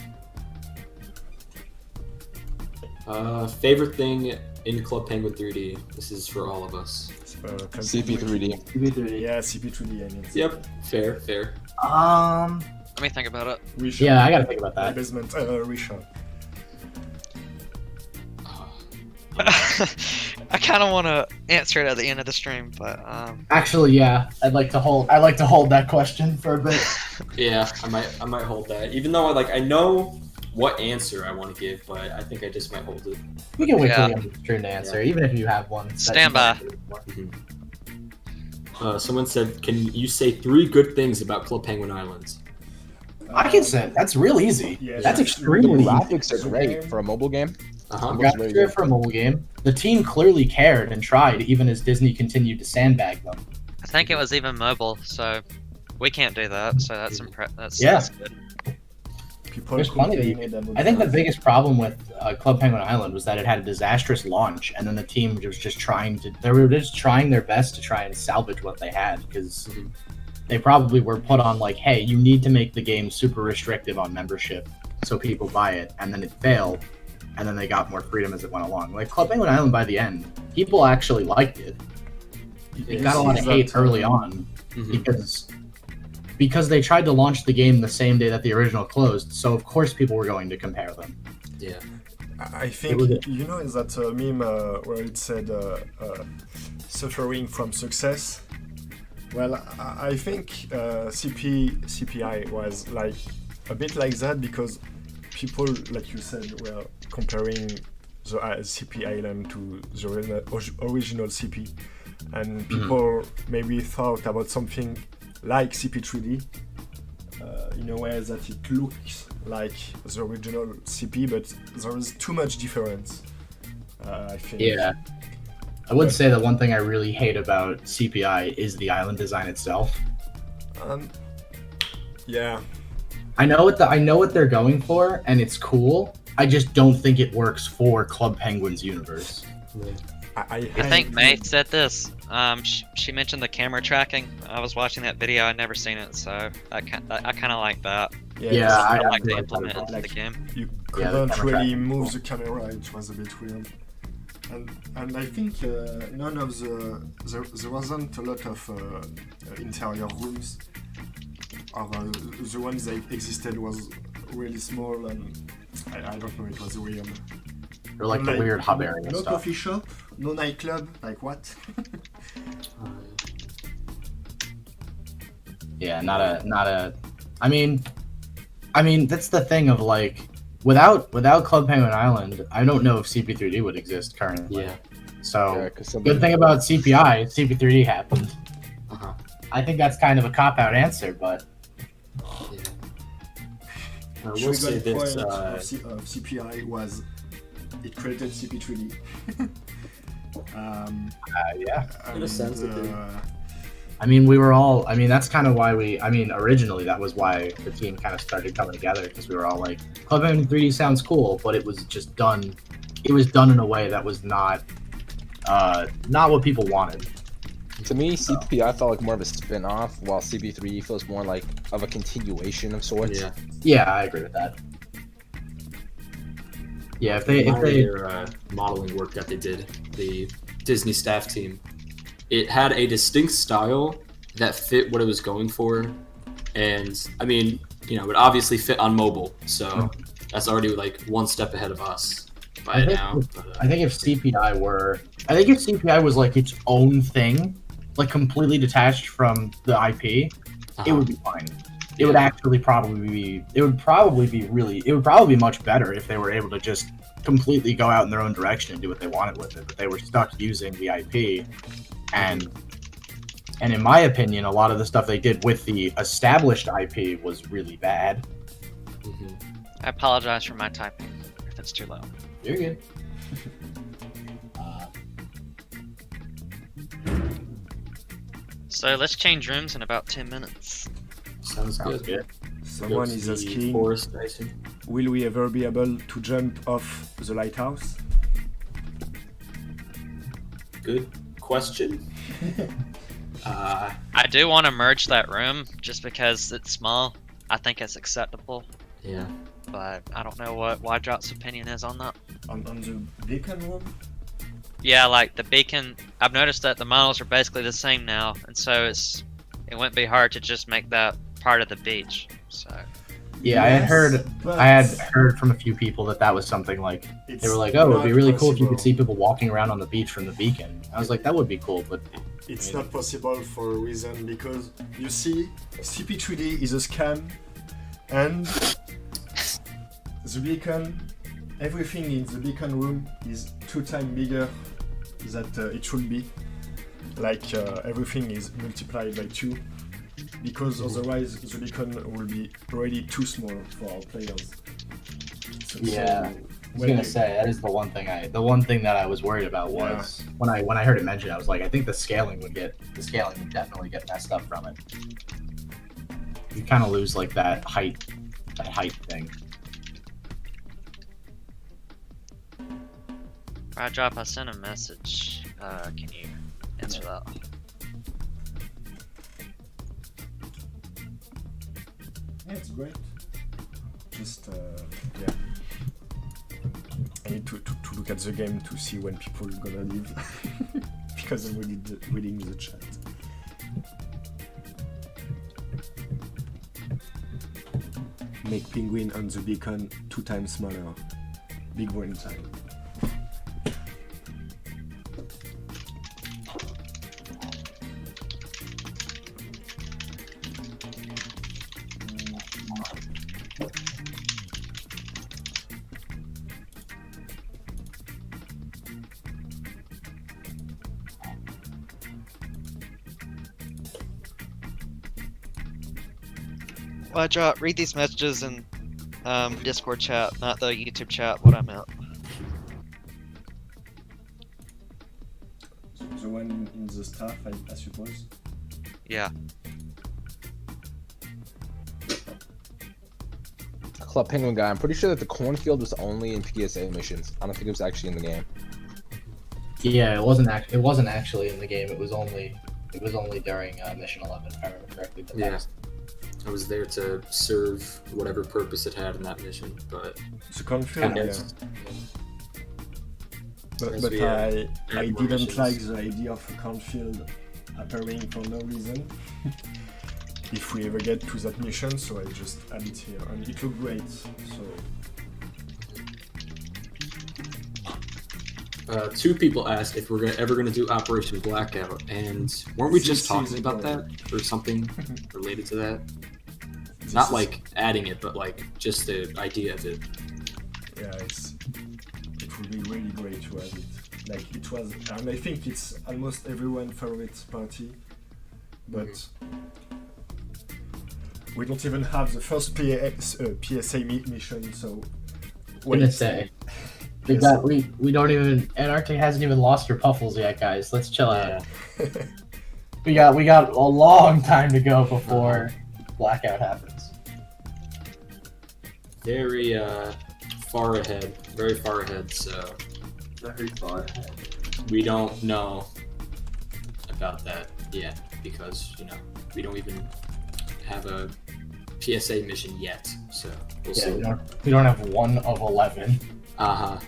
Favorite thing in Club Penguin 3D. This is for all of us. CP3D. CP3D. Yeah, CP3D, I mean. Yep. Fair. Let me think about it. Reshot. Yeah, I gotta think about that. Basement, reshot. I kind of want to answer it at the end of the stream, but Actually, yeah, I'd like to hold that question for a bit. Yeah, I might hold that. Even though I know what answer I want to give, but I think I just might hold it. We can wait till Yeah. the end of the stream to answer, even if you have one. that Stand you by. don't for. Someone said, "Can you say 3 good things about Club Penguin Islands?" I can say that's real easy. Yeah, That's the extremely easy. Graphics are great for a mobile game. Uh-huh. Looks Got very it good. for a mobile game. The team clearly cared and tried, even as Disney continued to sandbag them. I think it was even mobile, so we can't do that. So that's Yeah. that's good. People There's plenty that you complain about I think the that. biggest problem with Club Penguin Island was that it had a disastrous launch, and then the team was just trying their best to try and salvage what they had, because Mhm. they probably were put on like, hey, you need to make the game super restrictive on membership so people buy it, and then it failed, and then they got more freedom as it went along. Like Club Penguin Island, by the end, people actually liked it. It got a lot of hate early on because they tried to launch the game the same day that the original closed. So of course people were going to compare them. Yeah. I think you know that meme where it said suffering from success. Well, I think CPI was like a bit like that because people, like you said, were comparing the CP Island to the original CP, and people maybe thought about something like CP3D in a way that it looks like the original CP, but there is too much difference. I think. Yeah. I would say that one thing I really hate about CPI is the island design itself. Yeah. I know what they're going for, and it's cool. I just don't think it works for Club Penguin's universe. Yeah. I think May said this. She mentioned the camera tracking. I was watching that video. I'd never seen it, so I kind of like that. Yeah, I I like to like implement that. into the game. You Yeah, the couldn't camera really tracking. move the camera. It was a bit weird. And I think none of there wasn't a lot of interior rooms. Or the ones that existed was really small, and I don't know. It was weird. Or like the weird hub area No stuff. coffee shop, no nightclub. Like what? Yeah, not a. I mean, that's the thing of like, without Club Penguin Island, I don't know if CP3D would exist currently. Yeah. So, 'cause somebody- good thing about CPI, CP3D happened. Uh-huh. I think that's kind of a cop-out answer, but Yeah. I will say Trigger this. point of CPI was it created CP3D. yeah. In a sense, it did. I mean, we were all. I mean, that's kind of why we. I mean, originally that was why the team kind of started coming together because we were all like, Club Penguin 3D sounds cool, but it was just done. It was done in a way that was not what people wanted. To me, CPI felt like more of a spin-off, while CP3 feels more like of a continuation of sorts. Yeah. Yeah, I agree with that. Yeah, if they Their modeling work that they did, the Disney staff team, it had a distinct style that fit what it was going for, and I mean, it obviously fit on mobile, so that's already like one step ahead of us by now. I think if CPI was like its own thing, like completely detached from the IP, it would be fine. It would actually probably be. It would probably be much better if they were able to just completely go out in their own direction and do what they wanted with it. But they were stuck using the IP, and in my opinion, a lot of the stuff they did with the established IP was really bad. I apologize for my typing if it's too loud. You're good. So let's change rooms in about 10 minutes. Sounds good. Someone is asking, Forest, I assume. will we ever be able to jump off the lighthouse? Good question. I do want to merge that room just because it's small. I think it's acceptable, Yeah. but I don't know what Wydrop's opinion is on that. On the beacon room? Yeah, like the beacon, I've noticed that the models are basically the same now, and so it wouldn't be hard to just make that part of the beach. So Yeah, I had heard from a few people that was something like they were like, "Oh, it would be really cool if you could see people walking around on the beach from the beacon." I was like, "That would be cool," but It's not possible for a reason because you see, CP3D is a scam, and the beacon, everything in the beacon room is 2 times bigger than it should be. Like everything is multiplied by 2, because otherwise the beacon will be already too small for our players. Yeah. I was gonna say that is the one thing that I was worried about was when I heard it mentioned, I was like, I think the scaling would definitely get messed up from it. You kind of lose like that height thing. Wydrop, I sent a message. Can you answer that? Yeah, it's great. Just yeah. I need to look at the game to see when people are gonna leave. Because I'm reading the chat. Make penguin on the beacon 2 times smaller. Big brain time. Well, read these messages in Discord chat, not the YouTube chat. What I meant. The one in the staff, I suppose. Yeah. Club Penguin guy, I'm pretty sure that the cornfield was only in PSA missions. I don't think it was actually in the game. Yeah, it wasn't actually in the game. It was only during mission 11, if I remember correctly. But Yeah. I was there to serve whatever purpose it had in that mission, but The cornfield, yeah. Yes. But As we, I add more didn't missions. like the idea of a cornfield appearing for no reason. If we ever get to that mission, so I just add it here, and it looked great. So Two people asked if we're ever going to do Operation Blackout, and weren't we just talking about that or something related to that? this Not is- like adding it, but like just the idea of it. yeah, it would be really great to have it. Like it was, and I think it's almost everyone's favorite party, but we don't even have the first PSA mission, so Gonna say. We don't even, Antarctic hasn't even lost her Puffles yet, guys. Let's chill out. We got a long time to go before Blackout happens. Very far ahead, very far ahead. So Very far ahead. we don't know about that yet because we don't even have a PSA mission yet. So we'll Yeah, see. we don't have 1 of 11. Uh-huh.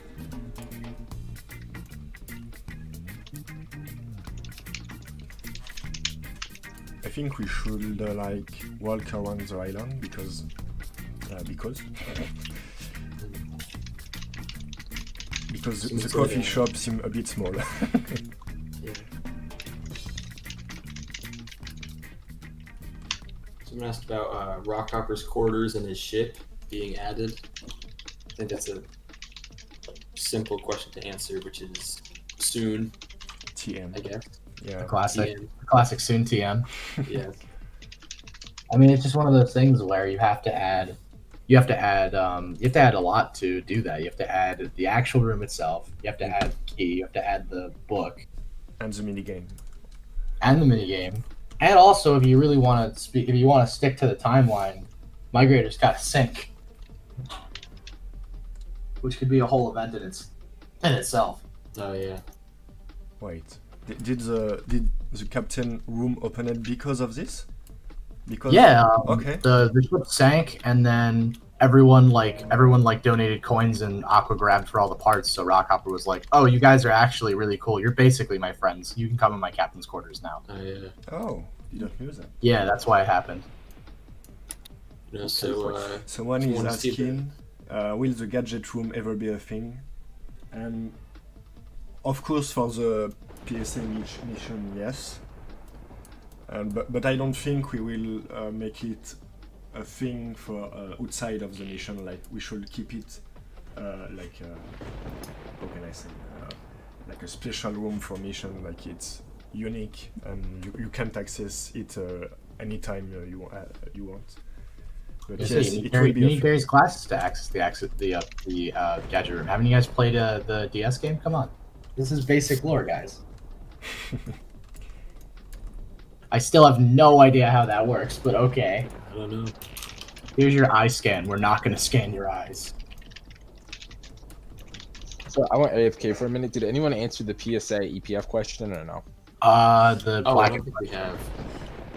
I think we should like walk around the island because the coffee shop seems a bit small. Yeah. Someone asked about Rockhopper's quarters and his ship being added. I think that's a simple question to answer, which is soon, TM. I guess. Yeah. Classic soon TM. Yeah. I mean, it's just one of those things where you have to add a lot to do that. You have to add the actual room itself. You have to add the key. You have to add the book And the minigame. and the minigame. And also, if you really want to stick to the timeline, Migrator's got to sync, which could be a whole event in itself. Oh yeah. Wait. Did the captain room open it because of this? Because Yeah. Okay. The ship sank, and then everyone donated coins, and Aqua grabbed for all the parts. So Rockhopper was like, "Oh, you guys are actually really cool. You're basically my friends. You can come in my captain's quarters now." Oh yeah. Oh, you don't use that. Yeah, that's why it happened. So Someone if you is wanna see asking, will the gadget room ever be a thing? And of course, for the PSA mission, yes. But I don't think we will make it a thing for outside of the mission. Like we should keep it how can I say, like a special room for mission. Like it's unique and you can't access it anytime you want. But yes, it will you be a need thing. various classes to access the gadget room. Haven't you guys played the DS game? Come on, this is basic lore, guys. I still have no idea how that works, but okay. I don't know. Here's your eye scan. We're not going to scan your eyes. So I went AFK for a minute. Did anyone answer the PSA EPF question or no? The Oh, I black. don't think we have.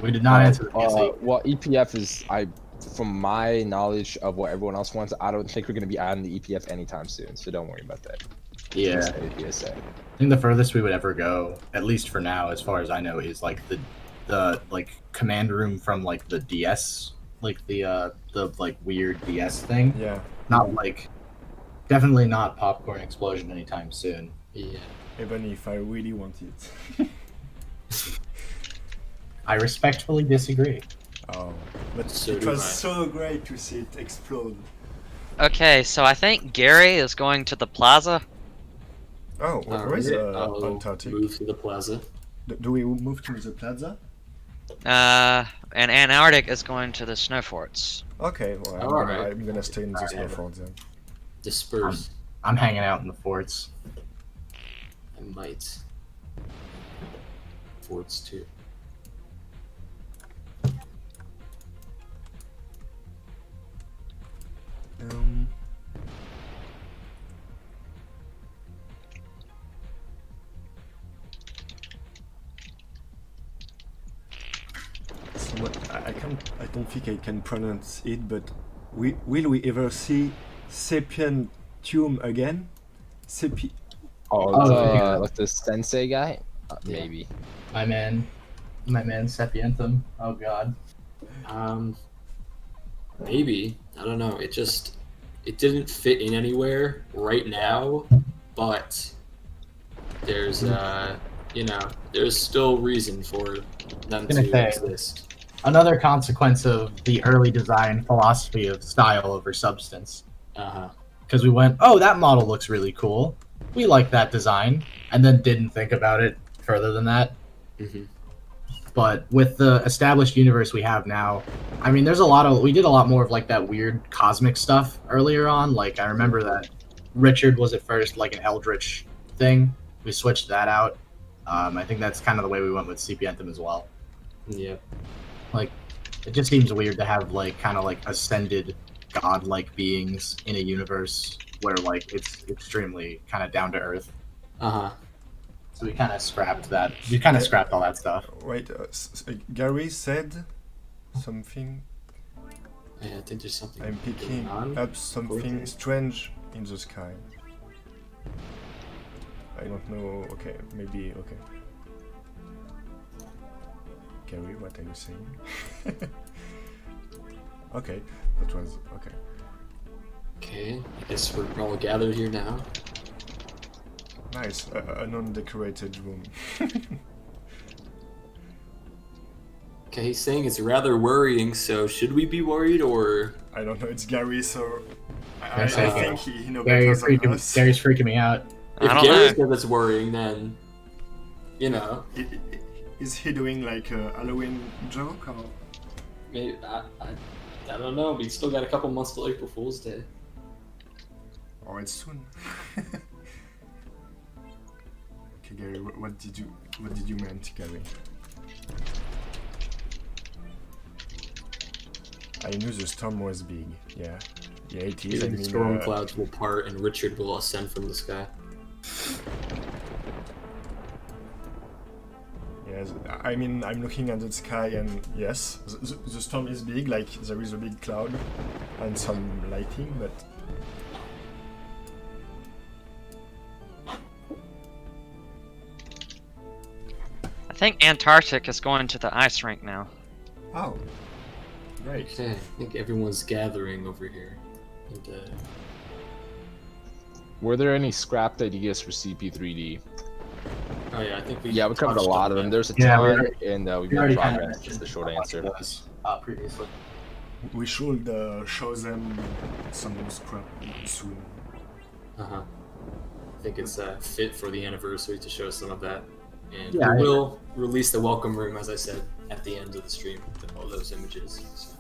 We did not answer the PSA. Well, EPF is, I from my knowledge of what everyone else wants, I don't think we're gonna be adding the EPF anytime soon. So don't worry about that. Yeah. PSA. I think the furthest we would ever go, at least for now, as far as I know, is like the like command room from like the DS, like the like weird DS thing. Yeah. Not like, definitely not popcorn explosion anytime soon. Yeah. Even if I really want it. I respectfully disagree. Oh, but So it do was I. so great to see it explode. Okay, so I think Gary is going to the plaza. Oh, where is I'll Antarctic? move to the plaza. Do we move to the plaza? And Antarctic is going to the snow forts. Okay, well, Alright. I'm gonna stay in the snow fort then. Disperse. I'm hanging out in the forts. I might. Forts too. So I don't think I can pronounce it, but will we ever see Sapientium again? yeah. Like the sensei guy? Yeah. Maybe. My man Sapientum. Oh god. Maybe. I don't know. It didn't fit in anywhere right now, but there's there's still reason for them Gonna to say. exist. Another consequence of the early design philosophy of style over substance. Uh-huh. Because we went, oh, that model looks really cool. We like that design, and then didn't think about it further than that. Mm-hmm. But with the established universe we have now, I mean, we did a lot more of like that weird cosmic stuff earlier on. Like I remember that Richard was at first like an Eldritch thing. We switched that out. I think that's kind of the way we went with CPNTM as well. Yeah. Like, it just seems weird to have like kind of like ascended godlike beings in a universe where like it's extremely kind of down to earth. Uh-huh. So we kind of scrapped that. We kind of scrapped all that stuff. Wait, Gary said something. Yeah, I think there's something I'm picking going on. up something Cool. strange in the sky. I don't know. Okay, maybe. Okay. Gary, what are you saying? Okay, that was okay. Okay, I guess we're all gathered here now. Nice, a non-decorated room. Okay, he's saying it's rather worrying, so should we be worried or... I don't know. It's Gary, so I Yes, I think he knows Gary, better than us. Gary's freaking me out. If I don't Gary know. said it's worrying, then... You know, Is he doing like a Halloween joke or? maybe... I don't know, we still got a couple months till April Fool's Day. Or it's soon. Okay, Gary, what did you mean, Gary? I knew the storm was big. Yeah, it is. Either the storm clouds will part and Richard will ascend from the sky. Yes, I mean, I'm looking at the sky and yes, the storm is big, like there is a big cloud and some lighting, but... I think Antarctic is going to the ice rink now. Oh, great. Okay, I think everyone's gathering over here. And, Were there any scrapped ideas for CP3D? oh yeah, I think we... Yeah, we covered a touched lot on of them. that. There's a Yeah, ton, and we've We made already kind of progress. Is mentioned the short a lot answer. of those, previously. We should show them some scrap soon. Uh-huh. I think it's fit for the anniversary to show some of that. And Yeah, we will release the welcome room, as I said, at the end of the stream with all those images. So.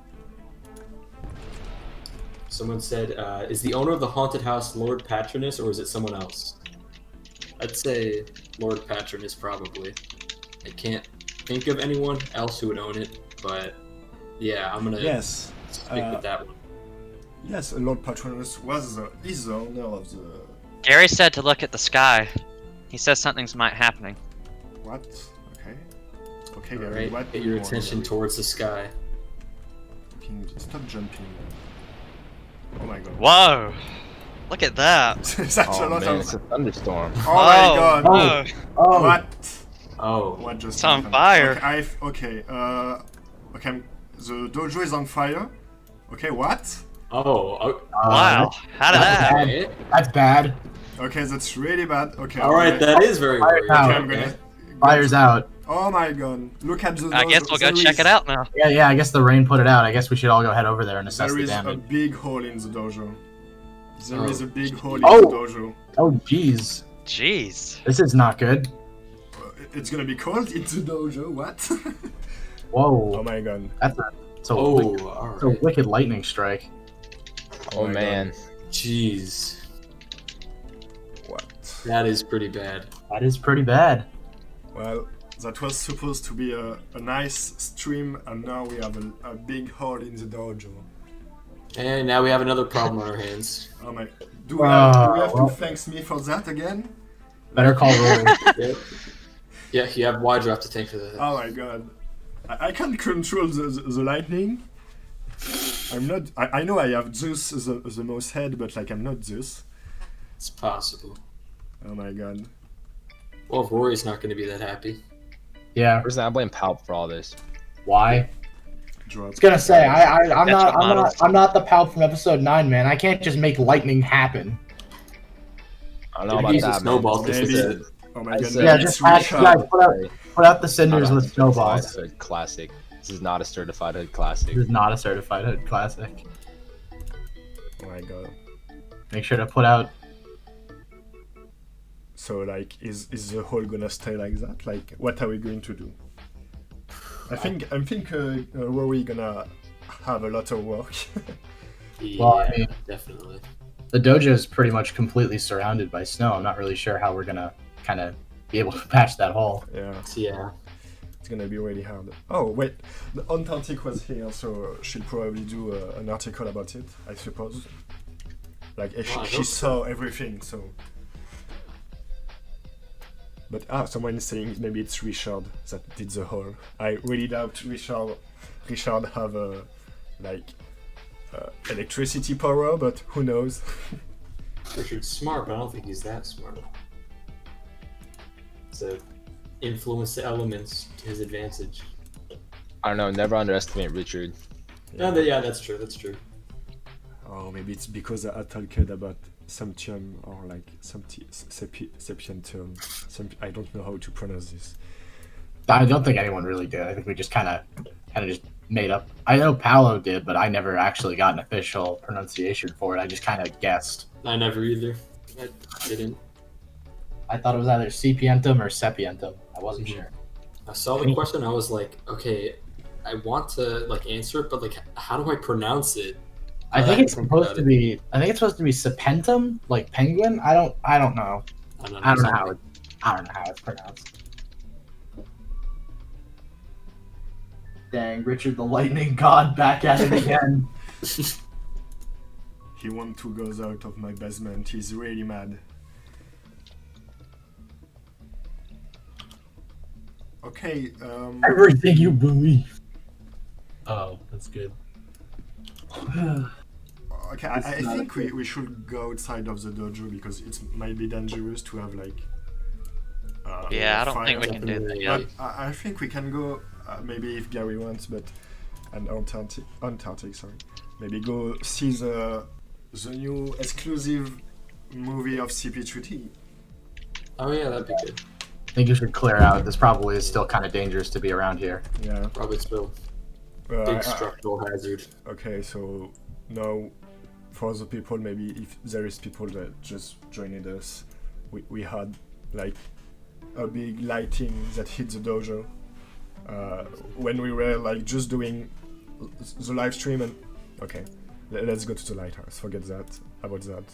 Someone said, is the owner of the haunted house Lord Patronus, or is it someone else? I'd say Lord Patronus, probably. I can't think of anyone else who would own it, but yeah, I'm gonna Yes. stick with that one. Yes, Lord Patronus is the owner of the... Gary said to look at the sky. He says something's might happening. What? Okay. Okay, All Gary, right, what get do your you want, attention Gary? towards the sky. jumping. Stop jumping. Oh my god. Whoa! Look at that. That's a Oh lot man, of. it's a thunderstorm. Oh my god. No. Oh, What? Oh, What just It's on happened? fire. Okay, the dojo is on fire. Okay, what? oh, Wow. How did that's that? bad. okay. That's bad. Okay, that's really bad. Okay. All right, okay. that is very Fire worrying. out. Okay, I'm gonna. Fire's out. Oh my god! Look at the. I guess we'll go there check is- it out now. Yeah, I guess the rain put it out. I guess we should all go head over there and assess There the is a damage. big hole in the dojo. There is a big hole in Oh. the dojo. Oh, jeez. Jeez. This is not good. It's gonna be cold in the dojo. What? Whoa. Oh my god! That's a, so Oh, wicked, all so right. wicked lightning strike. Oh my man. Jeez, What? that is pretty bad. That is pretty bad. Well, that was supposed to be a nice stream, and now we have a big hole in the dojo. And now we have another problem on our hands. Oh my! Do we have well. to thank me for that again? Better call Rory. Yep. Yeah, you have wide draft to tank for that. Oh my god! I can't control the lightning. I'm not. I know I have Zeus the most head, but like I'm not Zeus. It's possible. Oh my god! Well, Rory's not going to be that happy. Yeah. Personally, I blame Palp for all this. Why? Drop. I was gonna say I'm That's not what models- I'm not the pal from episode 9, man. I can't just make lightning happen. I don't know Maybe about use a that, snowball man. Maybe. This is a- Oh my I god! said- Yeah, maybe just it's guys, Richard. put out the cinders not with a snowballs. certified hood classic. This is not a certified hood classic. This is not a certified hood classic. Oh my god! Make sure to put out. So like, is the hole gonna stay like that? Like, what are we going to do? I think Rory gonna have a lot of work. Yeah, Well, I mean- definitely. The dojo is pretty much completely surrounded by snow. I'm not really sure how we're gonna kind of be able to patch that hole. Yeah, Yeah. it's gonna be really hard. Oh wait, the Antarctic was here, so she'll probably do an article about it, I suppose. Like if Oh, I she hope saw everything, so. But someone is saying maybe it's Richard that did the hole. I really doubt Richard have a electricity power, but who knows? Richard's smart, but I don't think he's that smart. So, influence the elements to his advantage. I don't know. Never underestimate Richard. Yeah, that's true. That's true. Oh, maybe it's because I talked about Samtium or like Sapientium. I don't know how to pronounce this. I don't think anyone really did. I think we just kind of just made up. I know Paolo did, but I never actually got an official pronunciation for it. I just kind of guessed. I never either. I didn't. I thought it was either Sepientum or Sepientum. I wasn't sure. I saw the question. I was like, okay, I want to like answer it, but like, how do I pronounce it? I think it's think supposed about to it. be. I think it's supposed to be Sepentum, like penguin. I don't know. I don't know. I don't know how it's pronounced. Dang, Richard the Lightning God back at it again. He wants to go out of my basement. He's really mad. Okay, Everything you believe. Oh, that's good. okay. I think we should go outside of the dojo because it might be dangerous to have like. Yeah, I don't fire. think we can do that yet. But I think we can go. Maybe if Gary wants, but Antarctic, sorry. Maybe go see the new exclusive movie of CP3D. Oh yeah, that'd be good. I think you should clear out. This probably is still kind of dangerous to be around here. Yeah. Probably still I- big structural hazard. Okay, so now for the people, maybe if there is people that just joined us, we had like a big lighting that hit the dojo when we were like just doing the live stream and okay, let's go to the lighthouse. Forget that about that.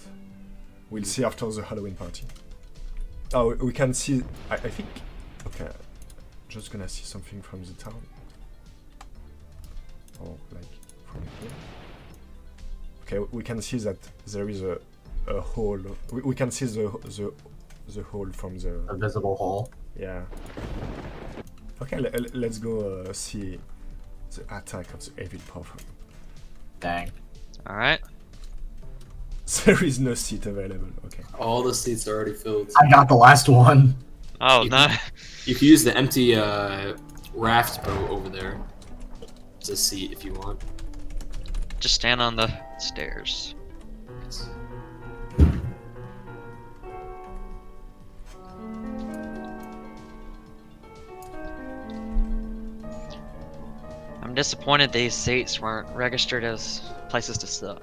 We'll see after the Halloween party. Oh, we can see. I think. Okay, just gonna see something from the town. Or like from here. Okay, we can see that there is a hole. We can see the hole from the. A visible hole. Yeah. Okay, let's go see the attack of the evil Puffle. Dang. All right. There is no seat available. Okay. All the seats are already filled. I got the last one. Oh You- no. You can use the empty raft boat over there. It's a seat if you want. Just stand on the stairs. I'm disappointed these seats weren't registered as places to sit.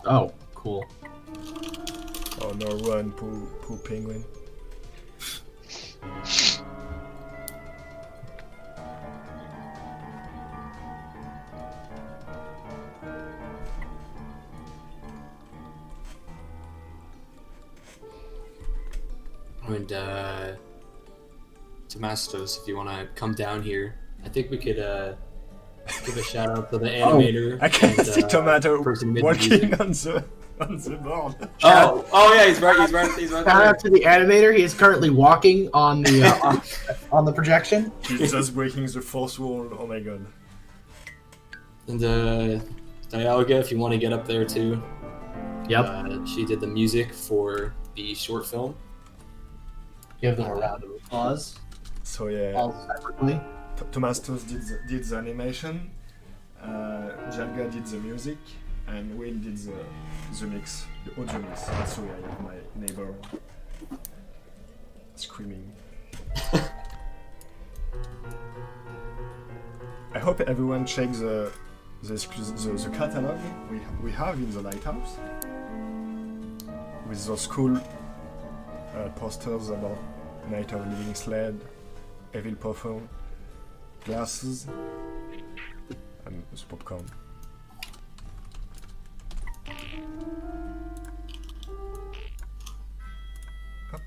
Oh, cool. Oh no, run, poor penguin. And Tomastos, if you want to come down here, I think we could give a shout out to the animator. I can and, see Tomato person who made the walking music. on the board. Oh yeah, he's right Shout there. out to the animator. He is currently walking on the on the projection. He's just breaking the fourth wall. Oh my god. And Dialga, if you want to get up there too. Yep. She did the music for the short film. Give them a round of applause. So yeah, All separately. Tomastos did the animation, Jalga did the music, and Will did the mix, the audio mix. Sorry, I have my neighbor screaming. I hope everyone checks the catalog we have in the lighthouse with those cool posters about Night of Living Sled, Evil Puffle, glasses, and the popcorn. Hop.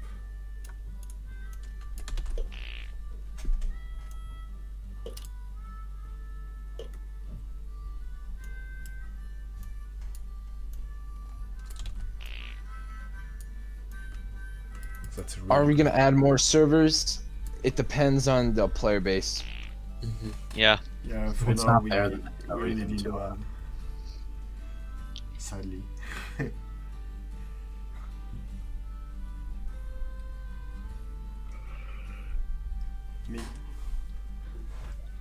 That's really Are we gonna add more servers? It depends on the player base. Yeah. Yeah, If for it's now not we, there, then there's no we really reason need to. one. Sadly. Me.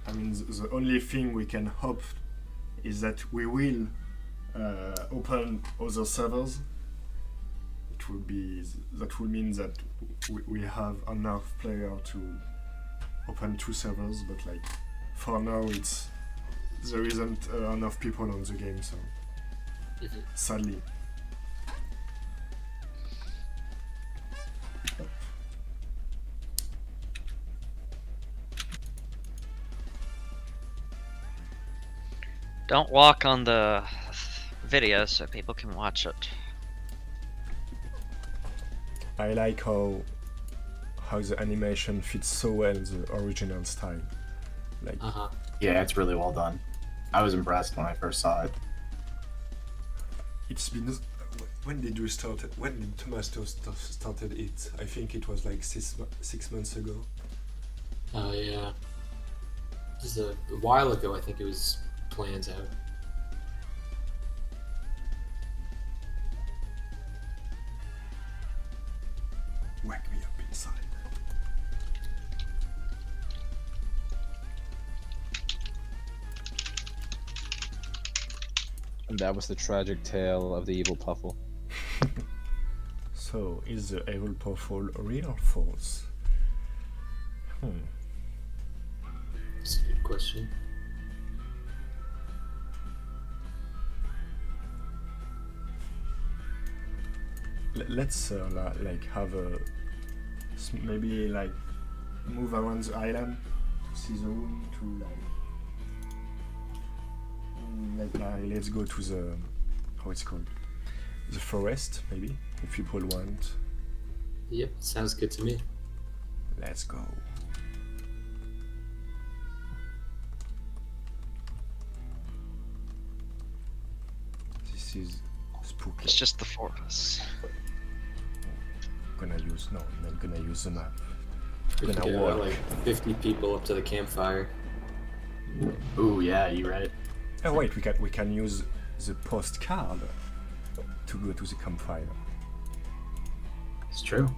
I mean, the only thing we can hope is that we will open other servers. It will be that will mean that we have enough player to open 2 servers, but like for now it's there isn't enough people on the game, so sadly. Don't walk on the video so people can watch it. I like how the animation fits so well the original style. Like Yeah, it's really well done. I was impressed when I first saw it. it's been when did we start it? When did Tomastos started it? I think it was like 6 months ago. Yeah. Just a while ago, I think it was planned out. Whack me up inside. And that was the tragic tale of the evil Puffle. So, is the evil Puffle real or false? That's a good question. Let's like have a maybe like move around the island to see the room to let's go to the how it's called, the forest maybe, if people want. Yep, sounds good to me. Let's go. This is spooky. It's just the 4 of us. I'm not gonna use the map. We Then can I get walk. like 50 people up to the campfire. Ooh, yeah, you right. Oh wait, we can use the postcard to go to the campfire. It's true.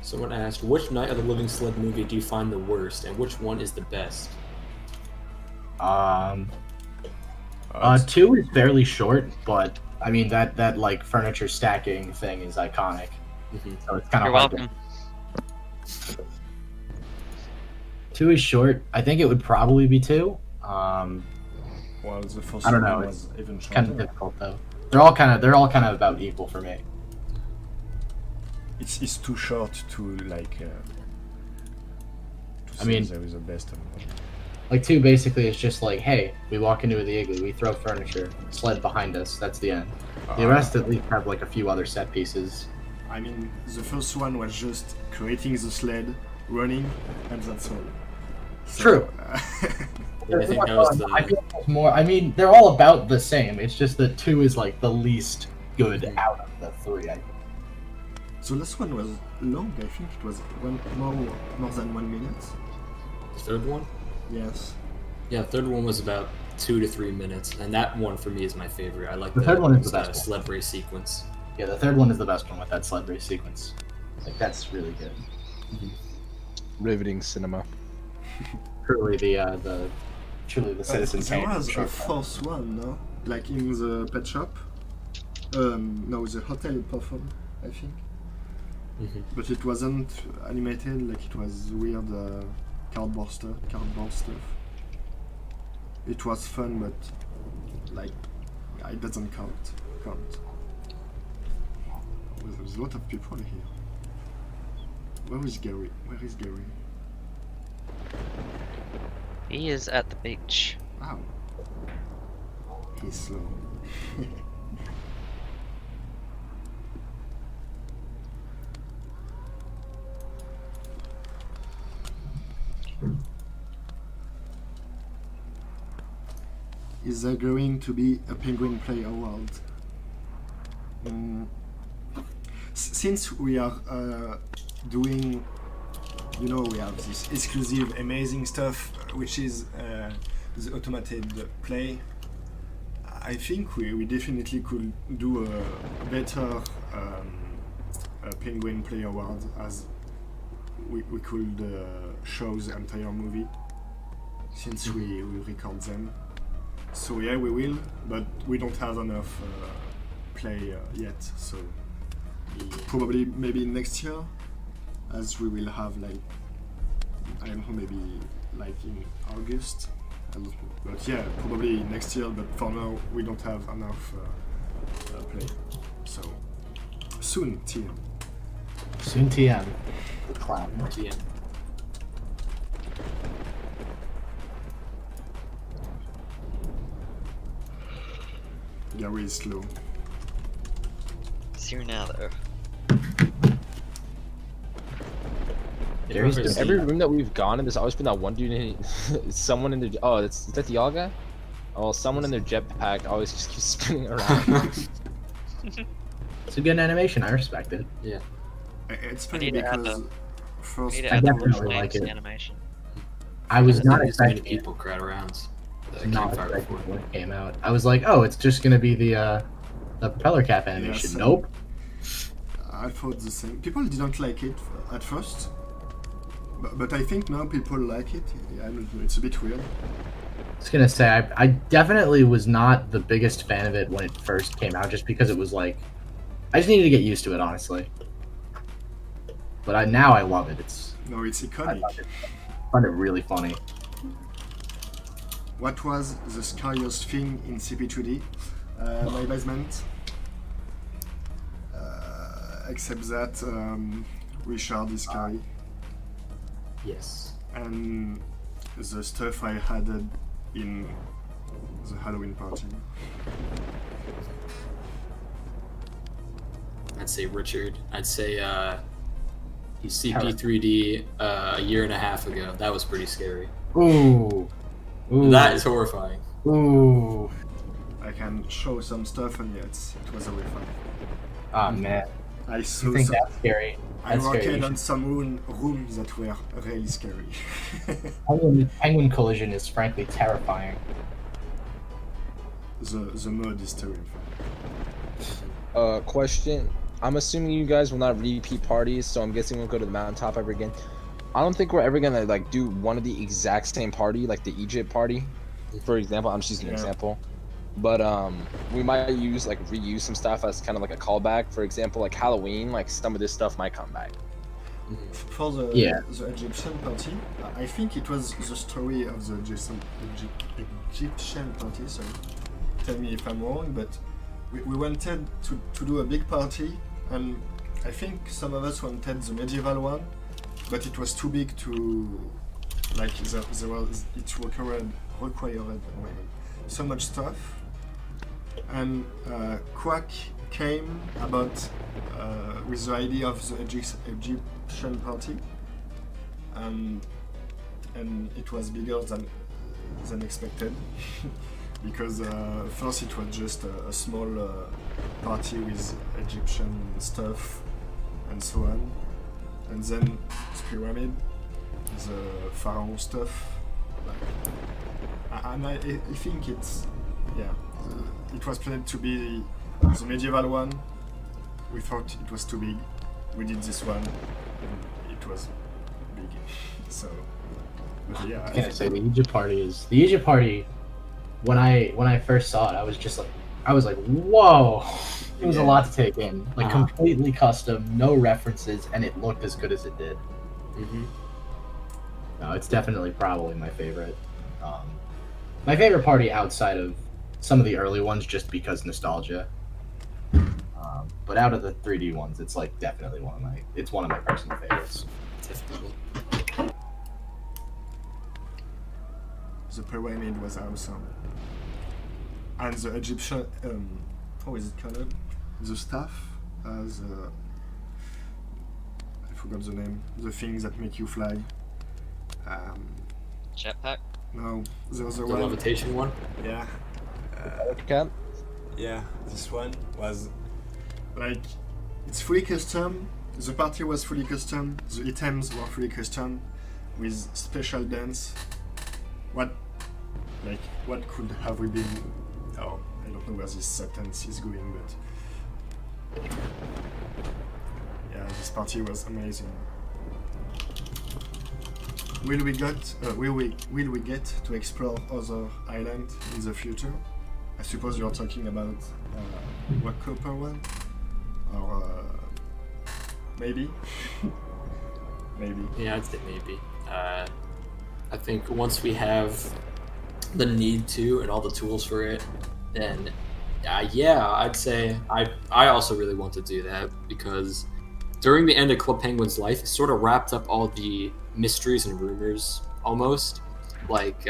Someone asked, which Night of the Living Sled movie do you find the worst, and which one is the best? 2 is fairly short, but I mean that like furniture stacking thing is iconic. So it's kind You're of hard welcome. 2 is short. I think it would probably be 2. Well, the first I don't one know, was even shorter. Kind of difficult though. They're all kind of about equal for me. It's too short to like. To I say mean- there is a best of them. Like 2 basically is just like, hey, we walk into the igloo, we throw furniture, sled behind us, that's the end. The rest at least have like a few other set pieces. I mean, the first one was just creating the sled, running, and that's all. So, True. Yeah, I think that was I the. feel it was more. I mean, they're all about the same. It's just that 2 is like the least good out of the 3. the last one was long. I think it was more than 1 minute. The third one? Yes. Yeah, the third one was about 2 to 3 minutes, and that one for me is my favorite. I like The third one is the best one. sled race sequence. Yeah, the third one is the best one with that sled race sequence. Like that's really good. Riveting cinema. Truly the Citizen There Kane. was a fourth one, no? Like in the pet shop. No, the hotel Puffles, I think. But it wasn't animated. Like it was weird cardboard stuff. It was fun, but like it doesn't count. There's a lot of people here. Where is Gary? He is at the beach. Wow. He's slow. Is there going to be a Penguin Play Award? Since we are doing, we have this exclusive, amazing stuff, which is the automated play. I think we definitely could do a better Penguin Play Award, as we could show the entire movie, since we record them. So yeah, we will, but we don't have enough play yet, so probably maybe next year, as we will have like, I don't know, maybe like in August, I don't know. But yeah, probably next year, but for now we don't have enough play, so soon, TM. Soon TM. The clown. Yeah. Gary is slow. He's here now, though. Gary's Perfect. busy. Every room that we've gone in, there's always been that one dude in someone in their. Oh, is that the y'all guy? Oh, someone in their jetpack always just keeps spinning around. It's a good animation. I respect it. It's I funny need to add because We first need to I add the definitely first like names it. animation. I was not There's many expecting it. people crowd around the Not campfire expecting before. when it came out. I was like, oh, it's just gonna be the propeller cap animation. Yes. Nope. I thought the same. People didn't like it at first, but I think now people like it. I don't know, it's a bit weird. I was gonna say I definitely was not the biggest fan of it when it first came out, just because it was like I just needed to get used to it, honestly. But now I love it. No, it's I iconic. find it really funny. What was the scariest thing in CP3D? My basement. Except that Richard is scary, Yes. and the stuff I had in the Halloween party. I'd say Richard. I'd say CP3D a year and a half ago. That was pretty scary. Ooh. Ooh. That is horrifying. Ooh. I can show some stuff, and yeah, it was a way fun. Ah man. I You saw think some, that's scary? I That's worked scary. on some rooms that were really scary. Penguin collision is frankly terrifying. The mode is terrifying. Question. I'm assuming you guys will not repeat parties, so I'm guessing we'll go to the mountaintop ever again. I don't think we're ever gonna like do one of the exact same party, like the Egypt party, for example. I'm just using an Yeah. example, but we might reuse some stuff as kind of like a callback. For example, like Halloween, like some of this stuff might come back. For the Egyptian party, I think it was the story of the Egyptian party. Sorry, tell me if I'm wrong, but we wanted to do a big party, and I think some of us wanted the medieval one, but it was too big to like it required so much stuff, and Quack came about with the idea of the Egyptian party, and it was bigger than expected. Because first it was just a small party with Egyptian stuff and so on, and then the pyramid, the pharaoh stuff, and I think it's it was planned to be the medieval one. We thought it was too big. We did this one, and it was big. So, but yeah. I was gonna say the Egypt party. When I first saw it, I was like, whoa! It was a lot to take in. Like completely custom, no references, and it looked as good as it did. Mm-hmm. No, it's definitely probably my favorite. My favorite party outside of some of the early ones, just because nostalgia. But out of the 3D ones, it's like definitely one of my personal favorites. Definitely. The pyramid was awesome. And the Egyptian, how is it called? The staff has, I forgot the name, the things that make you fly. Jetpack? No, the other The one. levitation one. Yeah. Cap? Yeah, this one was Like, it's fully custom. The party was fully custom. The items were fully custom with special dance. What could have we been? Oh, I don't know where this sentence is going, but yeah, this party was amazing. Will we get to explore other islands in the future? I suppose you're talking about what Copper one, or maybe, maybe. Yeah, I'd say maybe. I think once we have the need to and all the tools for it, then yeah, I'd say I also really want to do that, because during the end of Club Penguin's life, it sort of wrapped up all the mysteries and rumors almost, like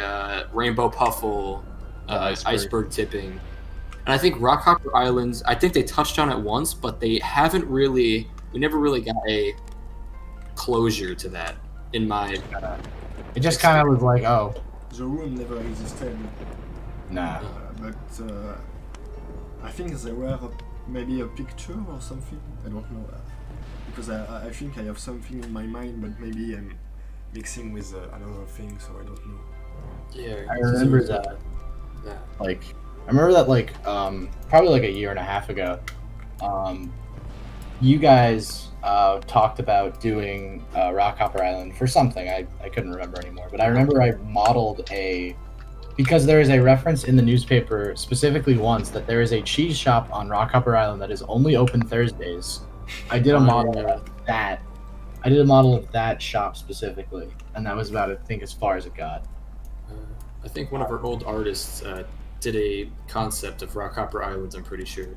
Rainbow Puffle, iceberg tipping, and I think Rockhopper Islands. I think they touched on it once, but we never really got a closure to that. In my, It just kind of was like, oh, The room never existed, nah. but I think there were maybe a picture or something. I don't know, because I think I have something in my mind, but maybe I'm mixing with another thing, so I don't know. yeah, I remember that. Yeah. Like, I remember that like probably like a year and a half ago. You guys talked about doing Rockhopper Island for something. I couldn't remember anymore, but I remember I modeled because there is a reference in the newspaper specifically once that there is a cheese shop on Rockhopper Island that is only open Thursdays. I did a model of that. I did a model of that shop specifically, and that was about, I think, as far as it got. I think one of our old artists did a concept of Rockhopper Islands, I'm pretty sure.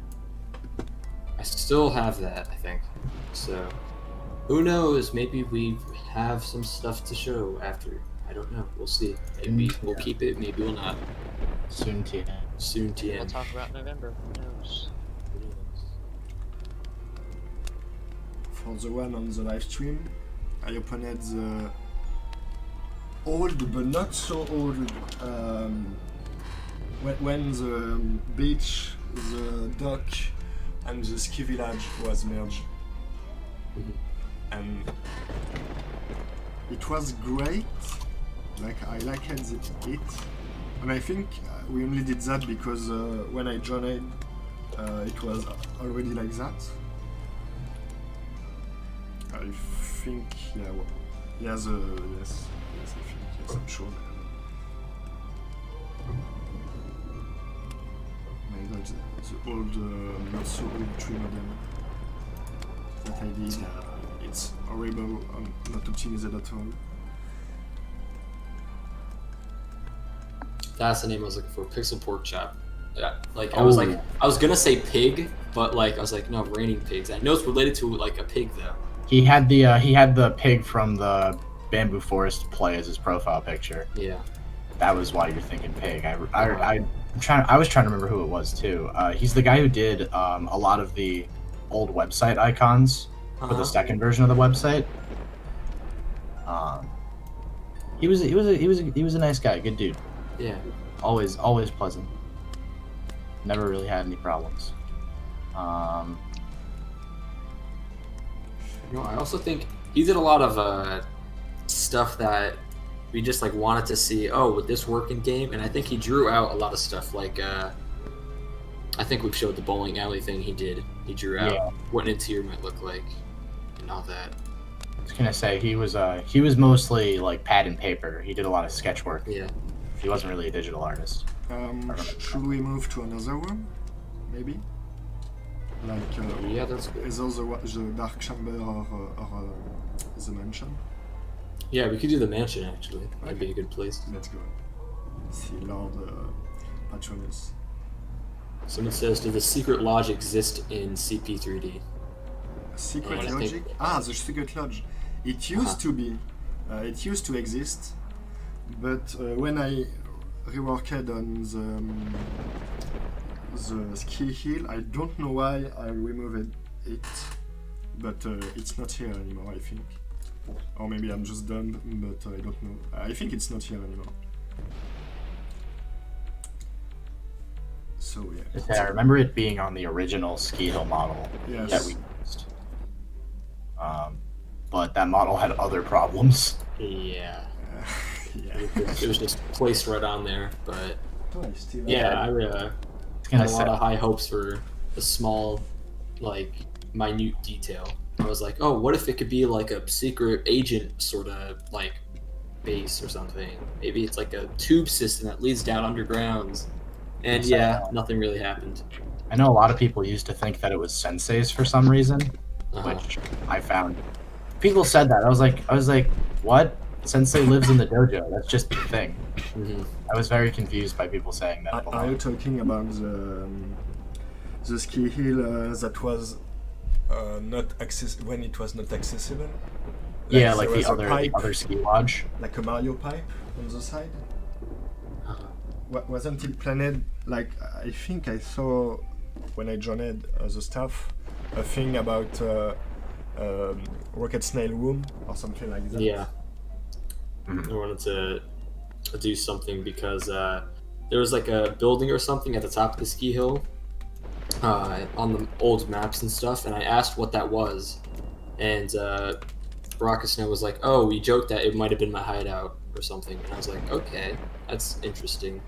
I still have that, I think. So, who knows? Maybe we have some stuff to show after. I don't know. We'll see. Maybe we'll keep it, maybe we'll not. Soon, Tina. Soon, We'll TM. talk about November. Who knows? For the one on the live stream, I opened the old but not so old when the beach, the dock, and the ski village was merged and it was great. Like I liked it, and I think we only did that because when I joined, it was already like that. I think, yeah, well, yes, I think, yes, I'm sure. My God, the old, not so old 3 model that I did, it's horrible and not optimized at all. That's the name I was looking for. Pixel pork chop. Yeah, like I was gonna say pig, but like I was like, no, raining pigs. I know it's related to like a pig though. He had the pig from the Bamboo Forest play as his profile picture. Yeah. That was why you're thinking pig. I was trying to remember who it was too. He's the guy who did a lot of the old website icons for the second version of the website. He was a nice guy, good dude. Yeah. Always pleasant. Never really had any problems. You know, I also think he did a lot of stuff that we just like wanted to see. Oh, would this work in game? And I think he drew out a lot of stuff. Like I think we showed the bowling alley thing he did. He drew out what an interior might look like and all that. I was gonna say he was mostly like pad and paper. He did a lot of sketch work. Yeah. He wasn't really a digital artist. Should we move to another one, maybe? Like yeah, that's good. Either the dark chamber or the mansion. Yeah, we could do the mansion actually. That'd be a good place. Let's go. See Lord Patronus. Someone says, does the secret lodge exist in CP3D? Secret I logic? think- The secret lodge. It used to be. It used to exist. But when I reworked on the ski hill, I don't know why I removed it. But it's not here anymore, I think. Or maybe I'm just dumb, but I don't know. I think it's not here anymore. So yeah. Yeah, I remember it being on the original ski hill model Yes. that we used. But that model had other problems. Yeah. Yeah. It was just placed right on there, but Oh, I still yeah, I gonna had a say- lot of high hopes for a small, like, minute detail. I was like, oh, what if it could be like a secret agent sort of like base or something? Maybe it's like a tube system that leads down underground. And yeah, nothing really happened. I know a lot of people used to think that it was Sensei's for some reason, Uh-huh. which I found. People said that. I was like, what? Sensei lives in the dojo. That's just the thing. Mhm. I was very confused by people saying that. Are you talking about the ski hill that was not when it was not accessible? Yeah, like there was the a pipe, other ski lodge. like a Mario pipe on the side. Uh-huh. Wasn't it planned? Like I think I saw when I joined the staff a thing about rocket snail room or something like that. Yeah. Mhm. I wanted to do something because there was like a building or something at the top of the ski hill on the old maps and stuff, and I asked what that was, and Rockasnow was like, oh, we joked that it might have been my hideout or something, and I was like, okay, that's interesting.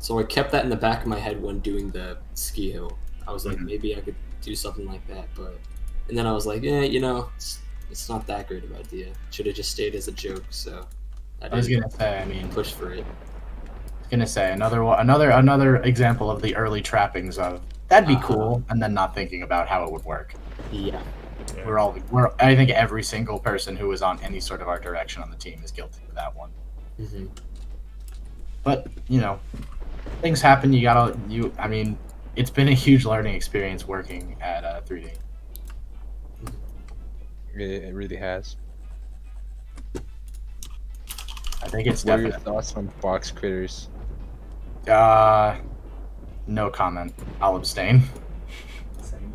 So I kept that in the back of my head when doing the ski hill. I was like, Mhm. maybe I could do something like that, and then I was like, it's not that great of an idea. Should have just stayed as a joke, so I was gonna say, I mean, push for it. another example of the early trappings of that'd be Uh-huh. cool, and then not thinking about how it would work. Yeah. Yeah. I think every single person who was on any sort of art direction on the team is guilty of that one. Hmm. But things happen. I mean, it's been a huge learning experience working at 3D. It really has. I think it's What are your definitely. thoughts on box critters? No comment. I'll abstain. Same.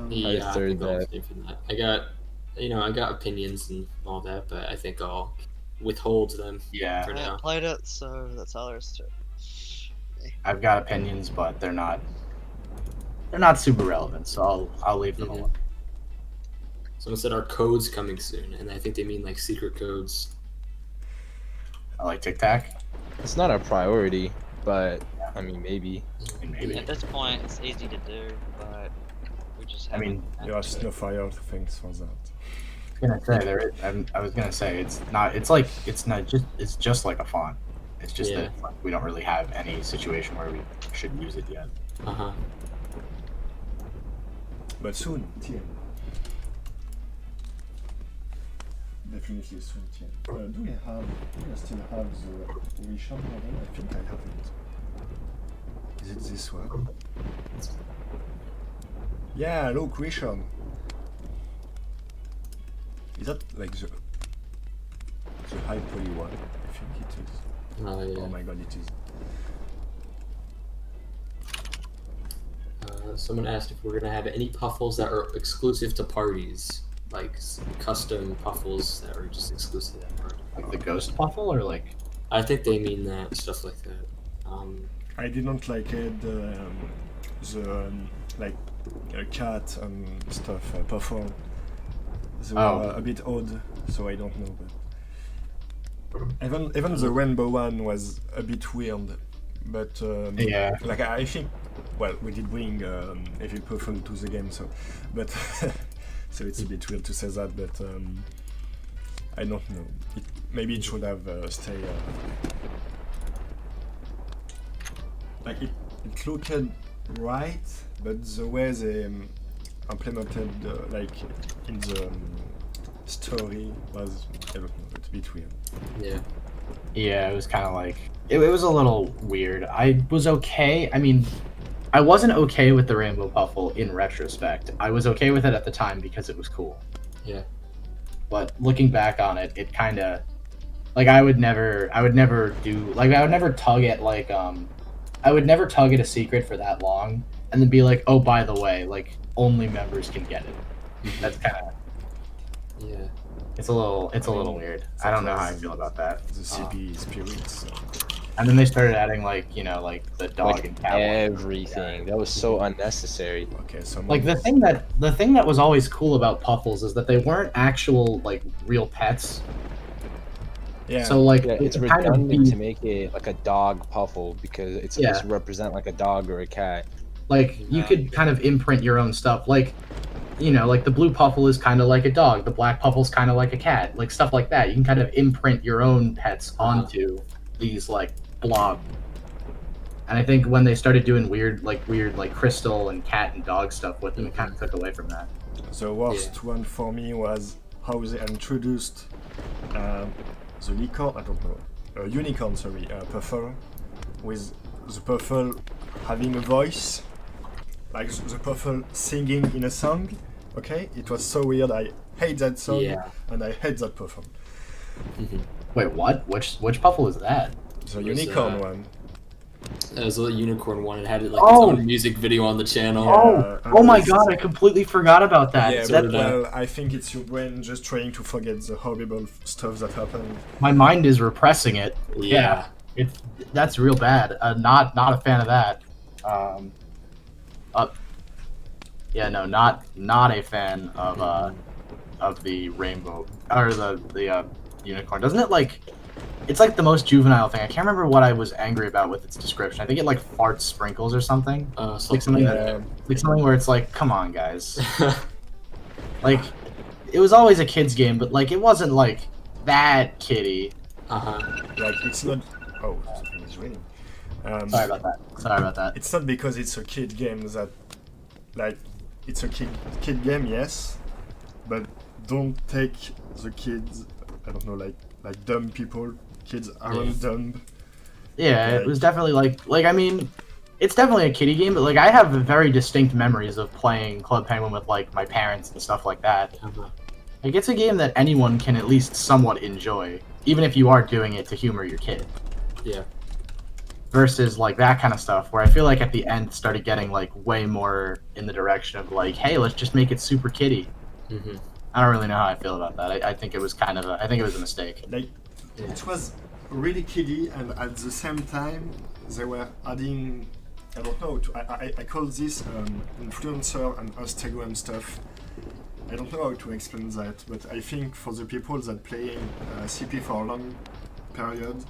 Yeah, I third think I'll that. abstain from that. I got opinions and all that, but I think I'll withhold them Yeah, for I now. haven't played it, so that's all there is to it. I've got opinions, but they're not super relevant, so I'll leave them Mhm. alone. Someone said our code's coming soon, and I think they mean like secret codes. I like Tic Tac. It's not a priority, but I mean maybe. Maybe. At this point, it's easy to do, but we just I haven't. mean, There are no fire things for that. I was gonna say I was gonna say it's not. It's like it's just like a font. It's just Yeah. that like, we don't really have any situation where we should use it yet. Uh-huh. But soon, TM. Definitely soon, TM. Do we still have the Wishan model? I think I have it. Is it this one? Yeah, look, Wishan. Is that like the high poly one? I think it is. Oh yeah. Oh my god, it is. Someone asked if we're gonna have any Puffles that are exclusive to parties, like custom Puffles that are just exclusive to that party. Like the ghost puffle or like I think they mean that, stuff like that. I didn't like it, like a cat and stuff, Puffle. They were a bit odd, so I don't know. But even the rainbow one was a bit weird. But Yeah. like I think, well, we did bring every Puffle to the game, so but so it's a bit weird to say that, but I don't know. Maybe it should have stayed. Like it looked right, but the way they implemented like in the story was, I don't know, it's a bit weird. Yeah. Yeah, it was kind of like it was a little weird. I was okay. I mean, I wasn't okay with the Rainbow Puffle in retrospect. I was okay with it at the time because it was cool. Yeah. But looking back on it, it kind of like I would never tug at like I would never tug at a secret for that long and then be like, oh, by the way, like only members can get it. That's kind of Yeah. it's a little weird. I don't know how I feel about that. The CP spirits. And then they started adding like like the dog Like and cat one. everything. That was so unnecessary. Okay, so Like the thing that was always cool about Puffles is that they weren't actual like real pets. yeah. So like Yeah, it's kind of redundant be- to make it like a dog Puffle because it's supposed to represent like a dog or a cat. like you could kind of imprint your own stuff. Like like the blue Puffle is kind of like a dog, the black Puffle's kind of like a cat, like stuff like that. You can kind of imprint your own pets onto these like blob. And I think when they started doing weird crystal and cat and dog stuff with them, it kind of took away from that. The worst one for me was how they introduced the licorn, I don't know, unicorn, sorry, Puffle, with the Puffle having a voice, like the Puffle singing in a song. Okay, it was so weird. I hate that song, and I hate that Puffle. Wait, what? Which Puffle is that? The was, unicorn one. It was a unicorn one. It had like Oh! its own music video on the channel. Yeah. Oh my it's- god! I completely forgot about that. Yeah, so but did I. well, I think it's your brain just trying to forget the horrible stuff that happened. My mind is repressing it. Yeah. That's real bad. Not a fan of that. Not a fan of the rainbow or the unicorn. Doesn't it like? It's like the most juvenile thing. I can't remember what I was angry about with its description. I think it like farts sprinkles or something. Something Yeah, Like something where it's like, come on, guys. Like, it was always a kid's game, but like it wasn't like that kiddie. like it's not. Oh, something is raining. Sorry about that. It's not because it's a kid game that, like, it's a kid game, yes, but don't take the kids. I don't know, like dumb people. Kids aren't dumb. Yeah, Okay. it was definitely like I mean, it's definitely a kiddie game, but like I have very distinct memories of playing Club Penguin with like my parents and stuff like that. Like it's a game that anyone can at least somewhat enjoy, even if you are doing it to humor your kid. Yeah. Versus like that kind of stuff where I feel like at the end started getting like way more in the direction of like, hey, let's just make it super kiddie. I don't really know how I feel about that. I think it was kind of I think it was a mistake. Like, it was really kiddie, and at the same time, they were adding. I don't know. I call this influencer and Instagram stuff. I don't know how to explain that, but I think for the people that play CP for a long period,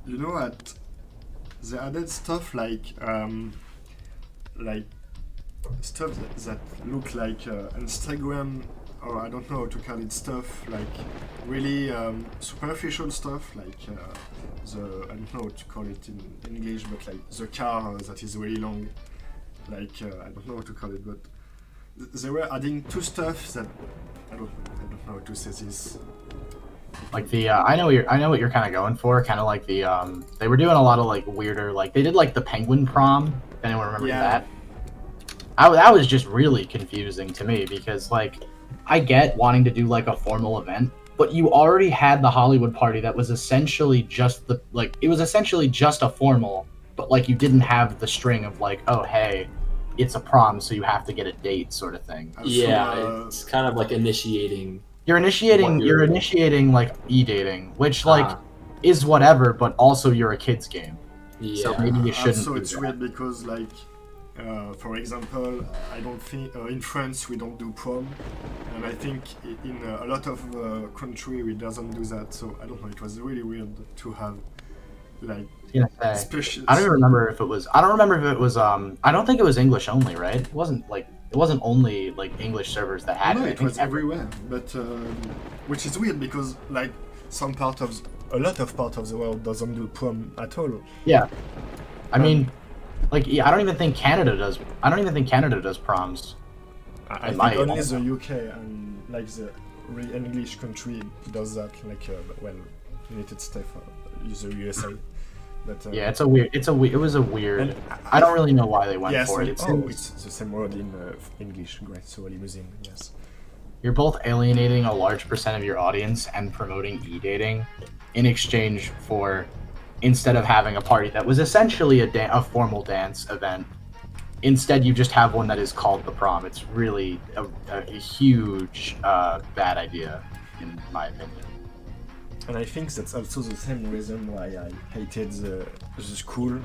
you know that they added stuff like stuff that look like Instagram, or I don't know how to call it, stuff like really superficial stuff, like I don't know how to call it in English, but like the car that is really long, like I don't know how to call it, but they were adding two stuff that I don't know how to say this. Like the I know what you're kind of going for, kind of like the they were doing a lot of like weirder, like they did like the penguin prom. If anyone remembers that? That was just really confusing to me because like I get wanting to do like a formal event, but you already had the Hollywood party that was essentially just it was essentially just a formal, but like you didn't have the string of like, oh hey, it's a prom, so you have to get a date sort of thing. Yeah, it's kind of like initiating. You're initiating like e-dating, which like is whatever, but also you're a kid's game. Yeah. So maybe you shouldn't. So do it's that. weird because like for example, I don't think in France we don't do prom, and I think in a lot of country we doesn't do that. So I don't know. It was really weird to have like special. I don't even remember if it was. I don't remember if it was. I don't think it was English only, right? It wasn't only like English servers that had No, it. it was everywhere, but which is weird because like a lot of part of the world doesn't do prom at all. Yeah, I mean, like I don't even think Canada does. I don't even think Canada does proms. I think only the UK and like the really English country does that. Like United States, the USA. But, yeah, it was a weird. I don't really know why they went for it. It's the same word in English. Great, so limousine. Yes. You're both alienating a large percent of your audience and promoting e-dating in exchange for, instead of having a party that was essentially a formal dance event, instead you just have one that is called the prom. It's really a huge bad idea, in my opinion. And I think that's also the same reason why I hated the school.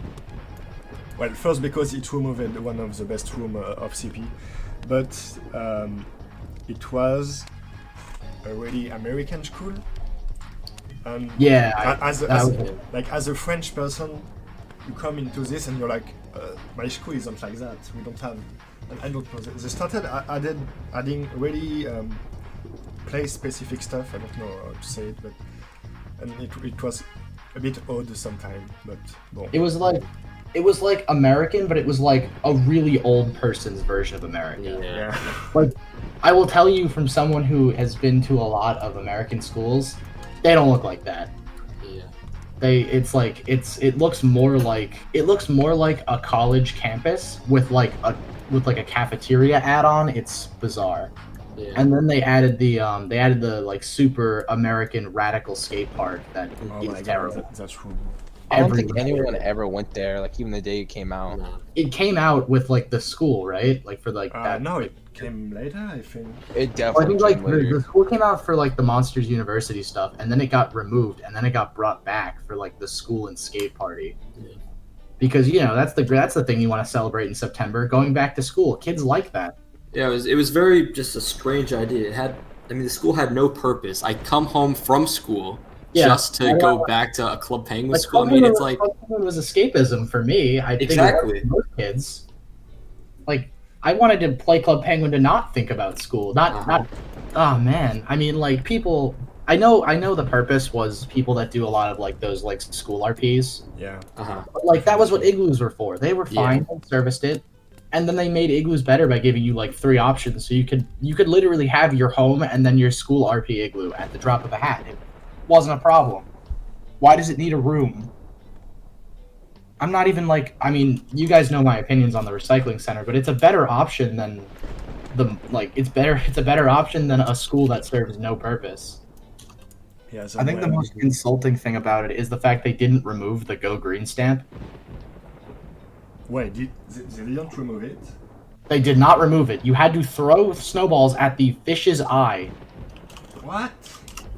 Well, first because it removed one of the best rooms of CP, but it was a really American school. And as a French person, you come into this and you're like, my school isn't like that. We don't have. And I don't know. They started adding really place-specific stuff. I don't know how to say it, but. And it was a bit odd sometimes, but bon. It was like American, but it was like a really old person's version of American. Yeah. Like, I will tell you from someone who has been to a lot of American schools, they don't look like that. Yeah. It looks more like a college campus with like a cafeteria add-on. It's bizarre. Yeah. And then they added the like super American radical skate park that is terrible. That's true. I don't think anyone ever went there. Like even the day it came out. No. It came out with like the school, right? Like for like that. No, it came later, I think. It definitely. I think like the school came out for like the Monsters University stuff, and then it got removed, and then it got brought back for like the school and skate party. Yeah. Because that's the thing you want to celebrate in September, going back to school. Kids like that. Yeah, it was very just a strange idea. The school had no purpose. I come home from school just to go back to a Club Penguin school. I mean, it's like Club Penguin was escapism for me. I think exactly for most kids. Like I wanted to play Club Penguin to not think about school, not. Oh man, I mean, like people. I know the purpose was people that do a lot of like those like school RPs. Yeah. But, like that was what igloos were for. They were fine and serviced it. And then they made igloos better by giving you like 3 options, so you could literally have your home and then your school RP igloo at the drop of a hat. It wasn't a problem. Why does it need a room? I'm not even like, I mean, you guys know my opinions on the recycling center, but it's a better option than it's a better option than a school that serves no purpose. Yeah, I think the most insulting thing about it is the fact they didn't remove the Go Green stamp. Wait, they didn't remove it? They did not remove it. You had to throw snowballs at the fish's eye. What?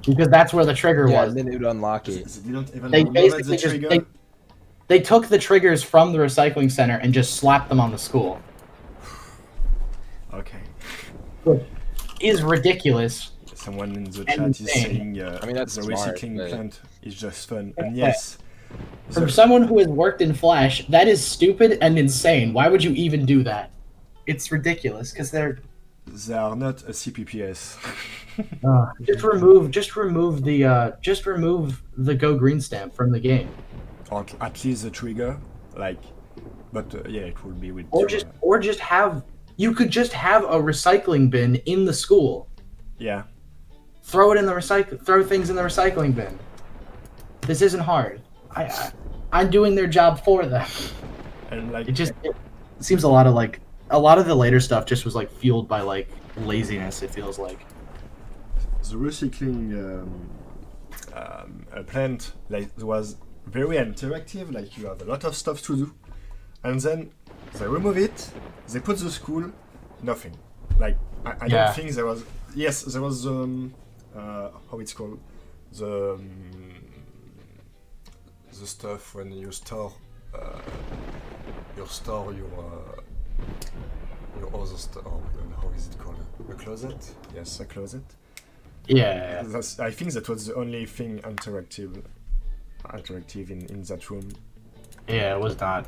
Because that's where the trigger was. And then it would unlock it. They didn't even They remove basically the trigger? they took the triggers from the recycling center and just slapped them on the school. Okay. Is ridiculous. Someone in the And chat is insane. saying I mean, that's the smart, recycling but- plant is just fun. And yes, From someone who has worked in Flash, that is stupid and insane. Why would you even do that? It's ridiculous because they're they are not a CPPS. just remove the Go Green stamp from the game, Or at least the trigger, like. But yeah, it will be with. or just have you could just have a recycling bin in the school. Yeah. Throw it in the throw things in the recycling bin. This isn't hard. I'm doing their job for them. And like. It seems a lot of the later stuff just was like fueled by like laziness. It feels like. The recycling plant like was very interactive. Like you have a lot of stuff to do, and then they remove it. They put the school, nothing. Like I Yeah. don't think there was. Yes, there was how it's called the stuff when you store your other stuff. Oh, how is it called? A closet? Yes, a closet. Yeah. I think that was the only thing interactive in that room. Yeah, it was not.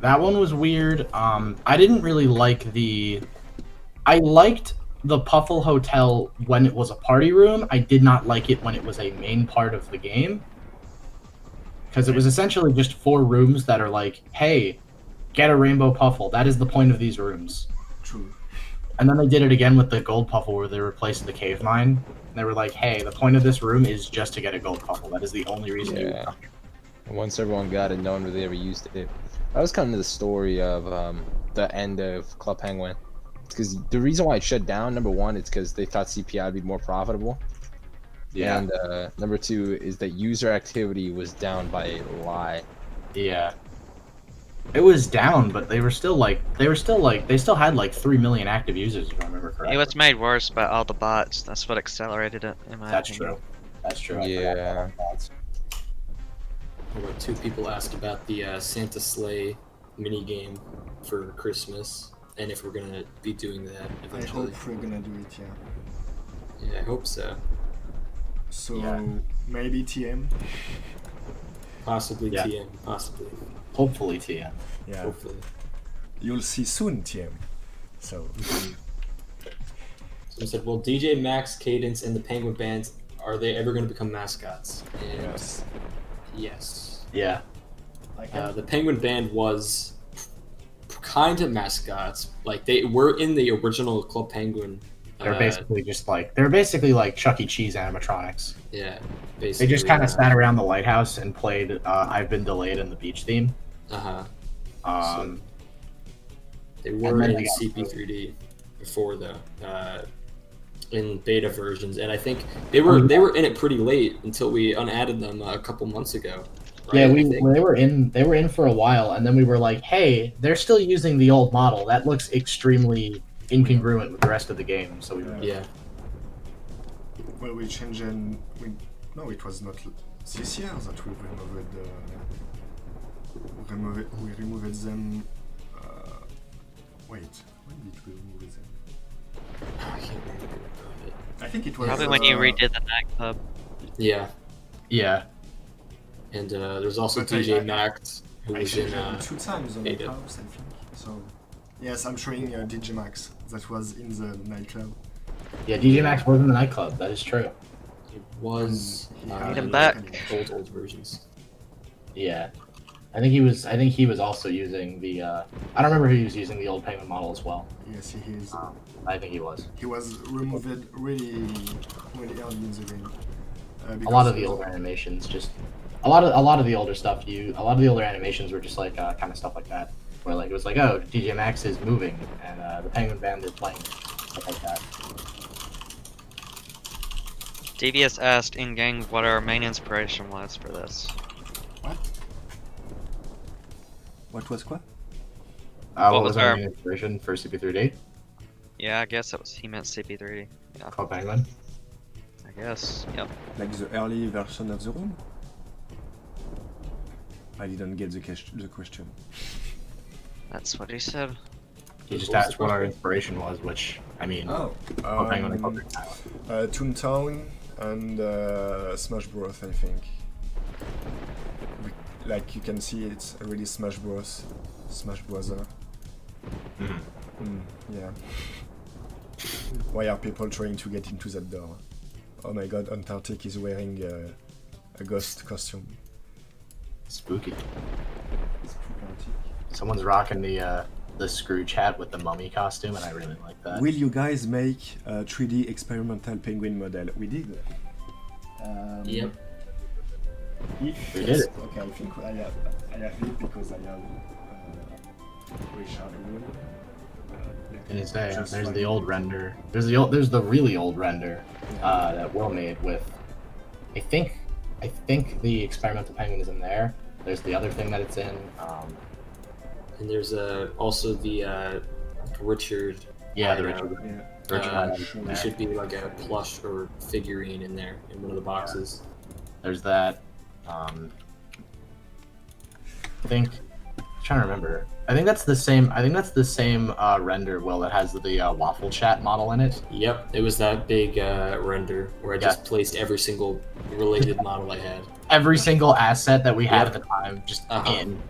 That one was weird. I didn't really like I liked the Puffle Hotel when it was a party room. I did not like it when it was a main part of the game. Because it was essentially just 4 rooms that are like, hey, get a rainbow Puffle. That is the point of these rooms. True. And then they did it again with the gold Puffle where they replaced the cave mine. And they were like, hey, the point of this room is just to get a gold Puffle. That is the only reason you Yeah. Once everyone got it, no one really ever used it. That was kind of the story of the end of Club Penguin. Because the reason why it shut down, number one, it's because they thought CPI would be more profitable. Yeah. And number two is that user activity was down by a lot. Yeah. It was down, but they still had like 3 million active users, if I remember correctly. It was made worse by all the bots. That's what accelerated it, in my That's opinion. true. That's true. I Yeah. forgot about that. Well, 2 people asked about the Santa Sleigh mini game for Christmas, and if we're gonna be doing that I eventually. hope we're gonna do it, yeah. Yeah, I hope so. So Yeah. maybe TM. Possibly Yeah. TM, possibly. Hopefully, TM. Yeah. Hopefully. You'll see soon, TM. So So I said, well, DJ Max, Cadence, and the Penguin Band, are they ever going to become mascots? And yes. yes. Yeah. The Penguin Band was kind of mascots. Like, they were in the original Club Penguin. They're basically like Chuck E. Cheese animatronics. Yeah, They basically. just kind of sat around the lighthouse and played I've Been Delayed in the beach theme. Uh-huh. They and were then in they got- CP3D before, though. In beta versions, and I think they were in it pretty late until we unadded them a couple months ago. Right? Yeah, I think. they were in for a while, and then we were like, hey, they're still using the old model. That looks extremely incongruent with the rest of the game. So we Yeah. Well, we changed and no, it was not this year that we removed them. Wait, when did we remove them? I can't remember. I think it was Probably when you redid the nightclub. Yeah, yeah. and there's also But DJ I- Max, who I was in. changed them 2 times on the beta. house, I think. So yes, I'm showing DJ Max that was in the nightclub. Yeah, DJ Max was in the nightclub. That is true. It was Need him in back. old versions. Yeah. I think he was also using the I don't remember if he was using the old Penguin model as well. Yes, he is. I think he was. He was removed really early in the game. A lot of the older animations just a lot of the older stuff a lot of the older animations were just like kind of stuff like that. Where like it was like, oh, DJ Max is moving and the Penguin Band is playing, stuff like that. DVS asked in game what our main inspiration was for this. What was quoi? What was was our our- main inspiration for CP3D? Yeah, I guess he meant CP3D. Yeah, Called Penguin. I guess. Yep. Like the early version of the room? I didn't get the question. That's what he said. He just What was asked the what our question? inspiration was, which I mean, Oh, Penguin Republic Island. Toontown and Smash Bros. I think. Like you can see, it's really Smash Bros. Smash Bros. Yeah. Why are people trying to get into that door? Oh my god, Antarctic is wearing a ghost costume. Spooky. It's Antarctic. Someone's rocking the Scrooge hat with the mummy costume, and I really like that. Will you guys make a 3D experimental penguin model? We did. Yep. If We yes, did it. Okay, I think I have it because I have Richard Wood. And it's there. Just There's like- the old render. There's the really old render that Will made with. I think the experimental penguin is in there. There's the other thing that it's in. And there's also the Richard. Yeah, the I Richard. know. Yeah. Richard Island is in There there. should be like a plush or figurine in there in one of the boxes. There's that. I think. I'm trying to remember. I think that's the same. Render, Will, that has the waffle chat model in it. Yep, it was that big render where I just placed every single related model I had. Every single asset that we had Yep. at the time, just Uh-huh. in.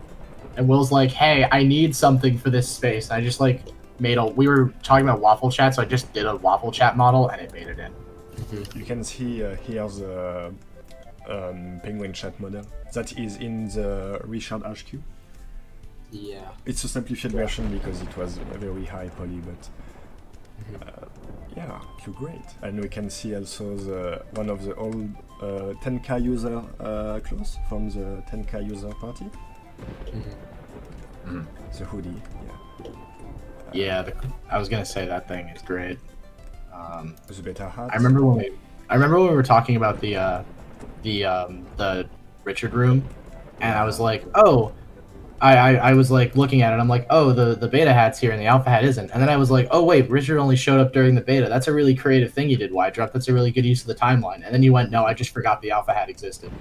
And Will's like, "Hey, I need something for this space." And I just like made a. We were talking about waffle chat, so I just did a waffle chat model, and it made it in. You can see here the penguin chat model that is in the Richard HQ. Yeah. It's a simplified version because it was a very high poly, but yeah, it looked great. And we can see also one of the old 10K user clothes from the 10K user party. The hoodie, yeah. Yeah, I was gonna say that thing is great. The beta hat. I remember when we were talking about the Richard room, and I was like, oh, I was like looking at it. I'm like, oh, the beta hat's here and the alpha hat isn't. And then I was like, oh wait, Richard only showed up during the beta. That's a really creative thing you did, Wydrop. That's a really good use of the timeline. And then you went, no, I just forgot the alpha hat existed.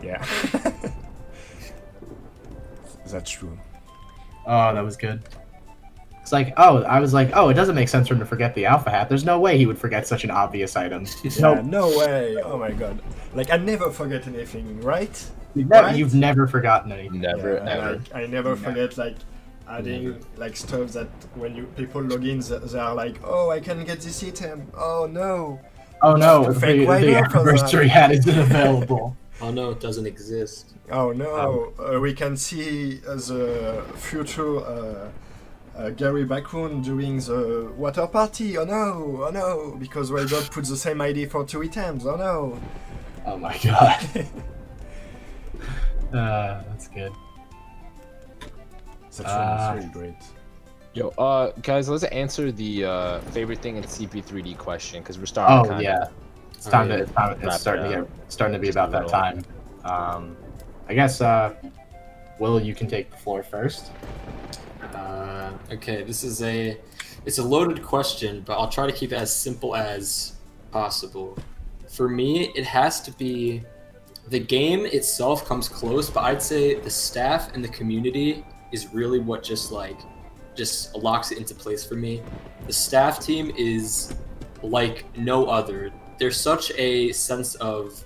Yeah. That's true. Oh, that was good. It's like, oh, I was like, oh, it doesn't make sense for him to forget the alpha hat. There's no way he would forget such an obvious item. Yeah, no way. Oh my god. Like I never forget anything, right? You've never forgotten anything. Never Yeah, ever. like, I never forget like adding like stuff that when people log in, they are like, oh, I can get this item. Oh no. Oh no, To the fake Wydrop for anniversary that. hat isn't available. Oh no, it doesn't exist. Oh no. We can see the future Gary Backroom doing the water party. Oh no. Oh no. Because Wydrop put the same ID for 2 items. Oh no. Oh my god. That's good. That one is really great. Yo, guys, let's answer the favorite thing in CP3D question because we're starting. Oh to kinda, yeah, it's time yeah. to. It's, time, Wrap it's it starting to up. get starting to be Just about a that little. time. I guess Will, you can take the floor first. Okay, it's a loaded question, but I'll try to keep it as simple as possible. For me, it has to be the game itself comes close, but I'd say the staff and the community is really what just locks it into place for me. The staff team is like no other. There's such a sense of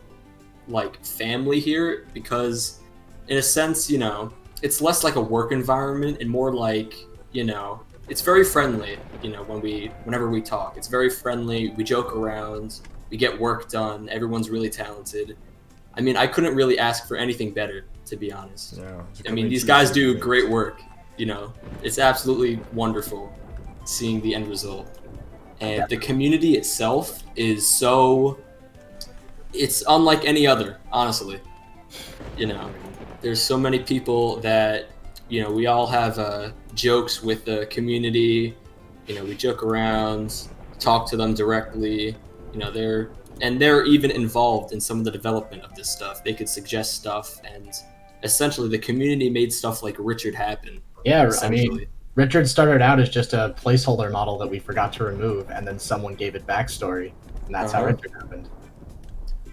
like family here because in a sense, you know, it's less like a work environment and more like, you know, it's very friendly, you know, whenever we talk. It's very friendly, we joke around, we get work done, everyone's really talented. I mean, I couldn't really ask for anything better, to be honest. Yeah. I mean, these guys do great work, you know. It's absolutely wonderful seeing the end result. And the community itself is it's unlike any other, honestly. You know, there's so many people that, you know, we all have jokes with the community. You know, we joke around, talk to them directly. You know, they're even involved in some of the development of this stuff. They could suggest stuff, and essentially the community made stuff like Richard happen. Yeah, I essentially. mean, Richard started out as just a placeholder model that we forgot to remove, and then someone gave it backstory, and that's how Uh-huh. Richard happened.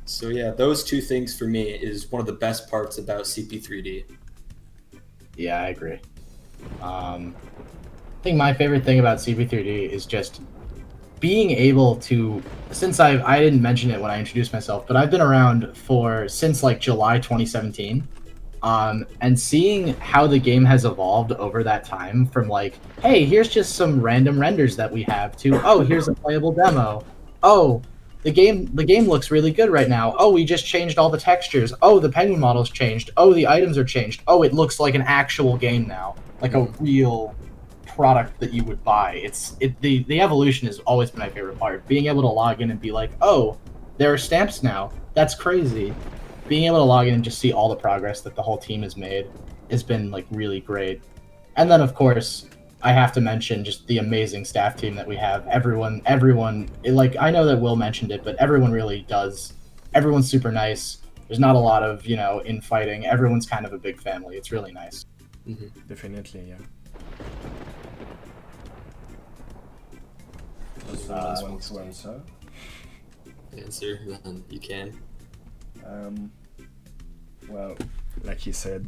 So yeah, those two things for me is one of the best parts about CP3D. Yeah, I agree. I think my favorite thing about CP3D is just being able to, since I didn't mention it when I introduced myself, but I've been around since like July 2017, and seeing how the game has evolved over that time from like, hey, here's just some random renders that we have to, oh, here's a playable demo, oh, the game looks really good right now, oh, we just changed all the textures, oh, the penguin model's changed, oh, the items are changed, oh, it looks like an actual game now, like a real product that you would buy. The evolution has always been my favorite part. Being able to log in and be like, oh, there are stamps now. That's crazy. Being able to log in and just see all the progress that the whole team has made has been like really great. And then of course, I have to mention just the amazing staff team that we have. Everyone, like I know that Will mentioned it, but everyone really does. Everyone's super nice. There's not a lot of, infighting. Everyone's kind of a big family. It's really nice. Mm-hmm. Definitely, yeah. Want to answer? Answer, then you can. Well, like he said,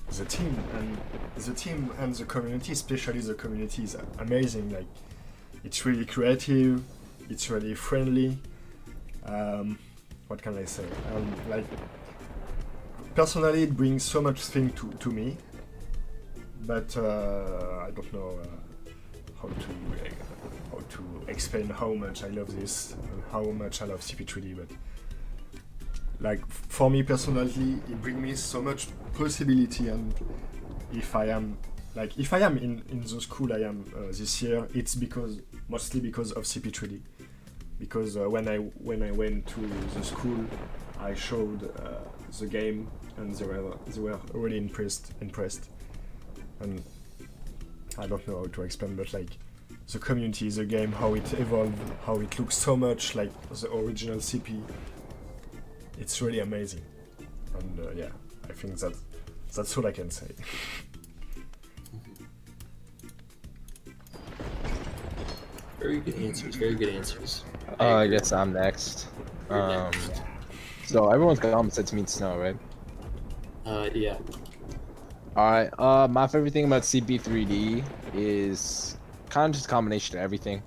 the team and the community, especially the community, is amazing. Like, it's really creative, it's really friendly. What can I say? Like, personally, it brings so much thing to me, but I don't know how to explain how much I love this and how much I love CP3D, but like for me personally, it brings me so much possibility. And if I am in the school I am this year, it's mostly because of CP3D. Because when I went to the school, I showed the game, and they were really impressed. And I don't know how to explain, but like the community, the game, how it evolved, how it looks so much like the original CP. It's really amazing, and yeah, I think that's all I can say. Very good answers. Very good answers. I guess I'm next. So everyone's gone besides me and Snow, right? Yeah. Alright, my favorite thing about CP3D is kind of just a combination of everything.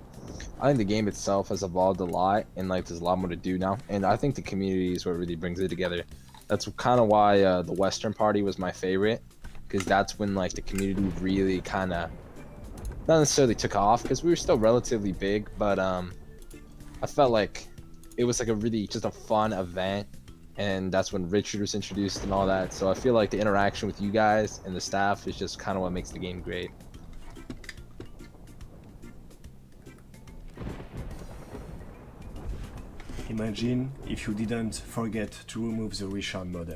I think the game itself has evolved a lot, and like there's a lot more to do now. And I think the community is what really brings it together. That's kind of why the Western Party was my favorite, because that's when like the community really kind of not necessarily took off, because we were still relatively big, but I felt like it was like a really just a fun event, and that's when Richard was introduced and all that. So I feel like the interaction with you guys and the staff is just kind of what makes the game great. Imagine if you didn't forget to remove the Richard model.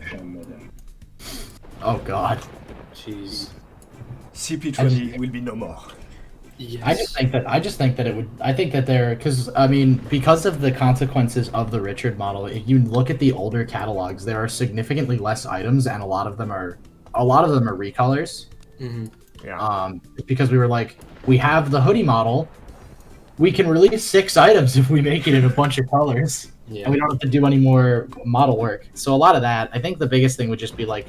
Oh God. Jeez. CP3D will be no more. Yes. I just think that it would. I think that because because of the consequences of the Richard model, if you look at the older catalogs, there are significantly less items, and a lot of them are recolors. Mm-hmm. Yeah. Because we were like, we have the hoodie model, we can release 6 items if we make it in a bunch of colors, Yeah. and we don't have to do any more model work. So a lot of that, I think the biggest thing would just be like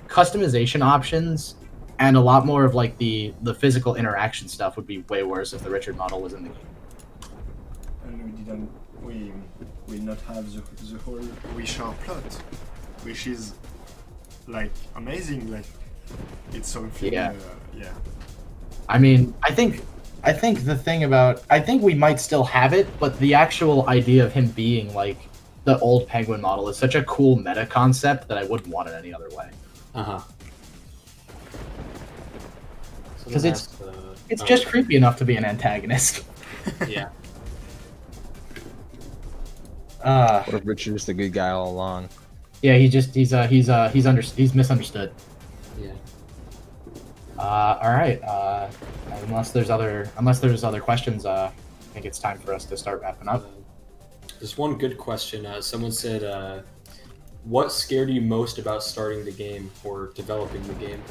customization options. And a lot more of like the physical interaction stuff would be way worse if the Richard model was in the game. And we will not have the whole Richard plot, which is like amazing. Like it's something. Yeah. Yeah. I mean, I think the thing about I think we might still have it, but the actual idea of him being like the old Penguin model is such a cool meta concept that I wouldn't want it any other way. Uh-huh. Because it's just creepy enough to be an antagonist. Yeah. What if Richard's just a good guy all along? Yeah, he's misunderstood. Yeah. All right. Unless there's other questions, I think it's time for us to start wrapping up. There's one good question. Someone said, "What scared you most about starting the game or developing the game?"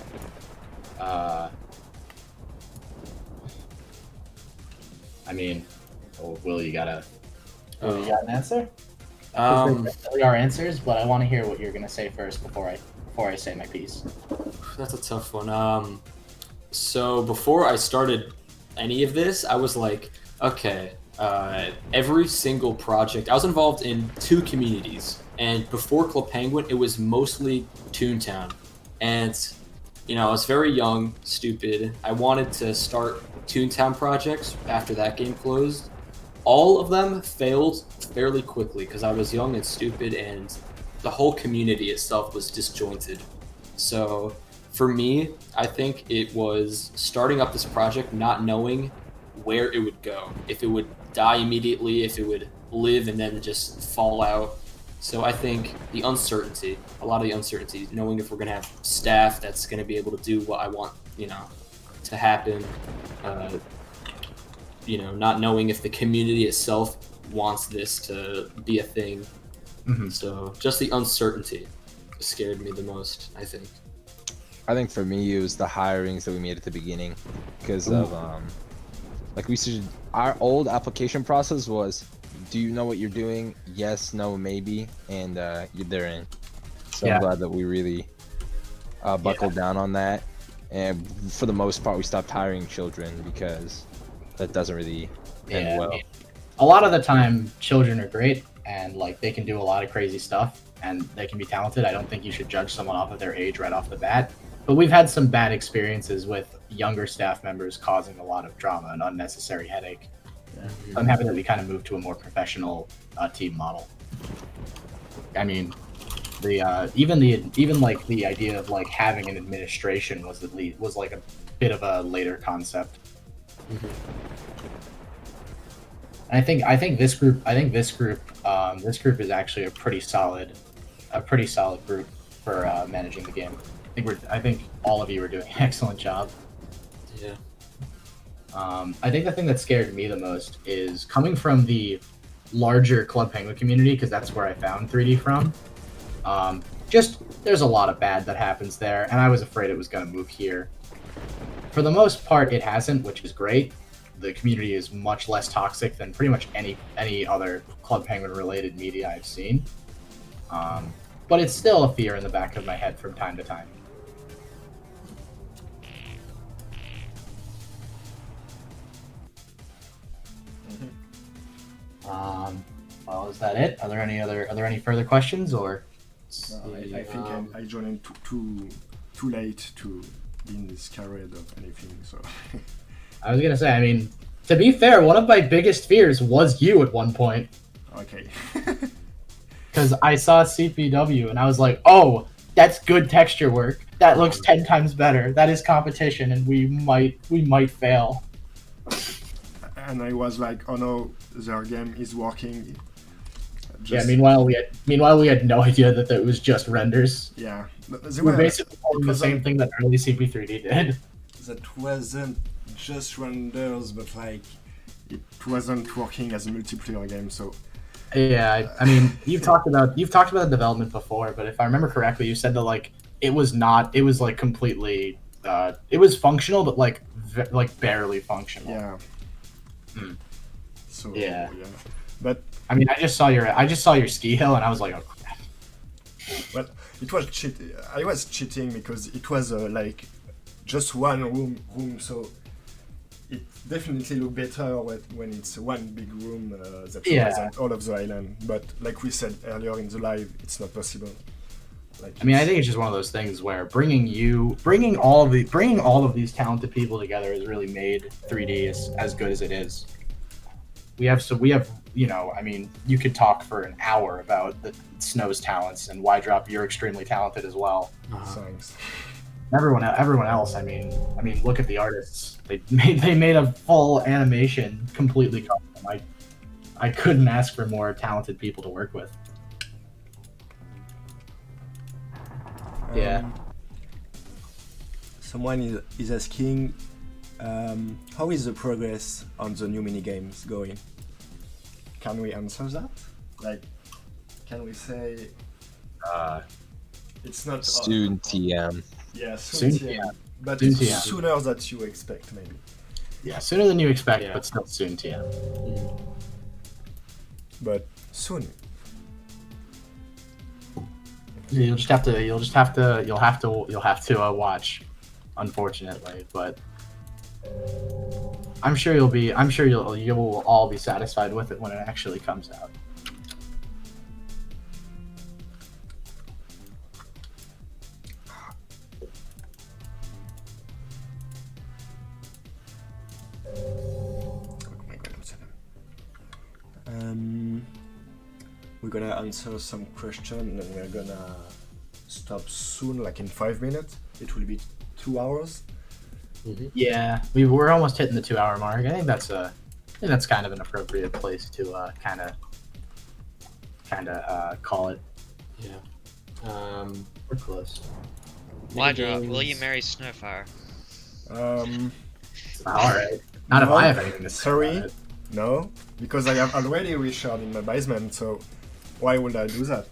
I mean, Will, you got an answer? They're really our answers, but I want to hear what you're gonna say first before I say my piece. That's a tough one. So before I started any of this, I was like, okay, every single project. I was involved in 2 communities, and before Club Penguin, it was mostly Toontown, and I was very young, stupid. I wanted to start Toontown projects after that game closed. All of them failed fairly quickly because I was young and stupid, and the whole community itself was disjointed. So for me, I think it was starting up this project not knowing where it would go, if it would die immediately, if it would live and then just fall out. So I think the uncertainty, a lot of the uncertainty, knowing if we're going to have staff that's going to be able to do what I want, to happen, not knowing if the community itself wants this to be a thing. Mm-hmm. So just the uncertainty scared me the most, I think. I think for me, it was the hirings that we made at the beginning, because of our old application process was, do you know what you're doing? Yes, no, maybe, and they're in. So Yeah. I'm glad that we really buckled down on that, and for the most part, we stopped hiring children because that doesn't really end well. A lot of the time, children are great and like they can do a lot of crazy stuff and they can be talented. I don't think you should judge someone off of their age right off the bat. But we've had some bad experiences with younger staff members causing a lot of drama and unnecessary headache. I'm happy that we kind of moved to a more professional team model. I mean, even like the idea of like having an administration was like a bit of a later concept. Mm-hmm. And I think this group is actually a pretty solid group for managing the game. I think all of you are doing an excellent job. Yeah. I think the thing that scared me the most is coming from the larger Club Penguin community, because that's where I found 3D from. There's a lot of bad that happens there, and I was afraid it was going to move here. For the most part, it hasn't, which is great. The community is much less toxic than pretty much any other Club Penguin related media I've seen. But it's still a fear in the back of my head from time to time. Well, is that it? Are there any further questions, or? I think I joined too late to be in this career of anything. So I was gonna say, I mean, to be fair, one of my biggest fears was you at one point. Okay. Because I saw CPW and I was like, oh, that's good texture work. That looks 10 times better. That is competition, and we might fail. And I was like, oh no, their game is working. Yeah. Meanwhile, we had no idea that it was just renders. Yeah. We're basically doing the same thing that early CP3D did. That wasn't just renders, but like it wasn't working as a multiplayer game. So yeah, I mean, you've talked about the development before, but if I remember correctly, you said that like it was like completely it was functional, but like barely functional. yeah. So Yeah. But I mean, I just saw your ski hill, and I was like, oh crap. well, it was cheating. I was cheating because it was like just one room, so it definitely looked better when it's one big room that represents all of the island. But like we said earlier in the live, it's not possible. Like, I mean, I think it's just one of those things where bringing all of these talented people together has really made 3D as good as it is. We have, I mean, you could talk for an hour about the Snow's talents, and Y-Drop, you're extremely talented as well. thanks. Everyone else, I mean, look at the artists. They made a full animation completely custom. I couldn't ask for more talented people to work with. Yeah. Someone is asking, how is the progress on the new minigames going? Can we answer that? Like, can we say it's not Soon TM. Yeah, soon Soon TM. But Soon it's TM. sooner than you expect, maybe. Yeah, sooner than you expect, Yeah. but still soon, TM. But soon. You'll have to watch, unfortunately. But I'm sure you'll all be satisfied with it when it actually comes out. Oh my god, what's happening? We're gonna answer some question and we're gonna stop soon, like in 5 minutes. It will be 2 hours. Yeah, we're almost hitting the 2-hour mark. I think that's kind of an appropriate place to kind of call it. Yeah. We're close. Why drop? Minigames. Will you marry Snowfire? All right. Not if No, I have anything to say. sorry. about it. No, because I have already Richard in my basement, so why would I do that?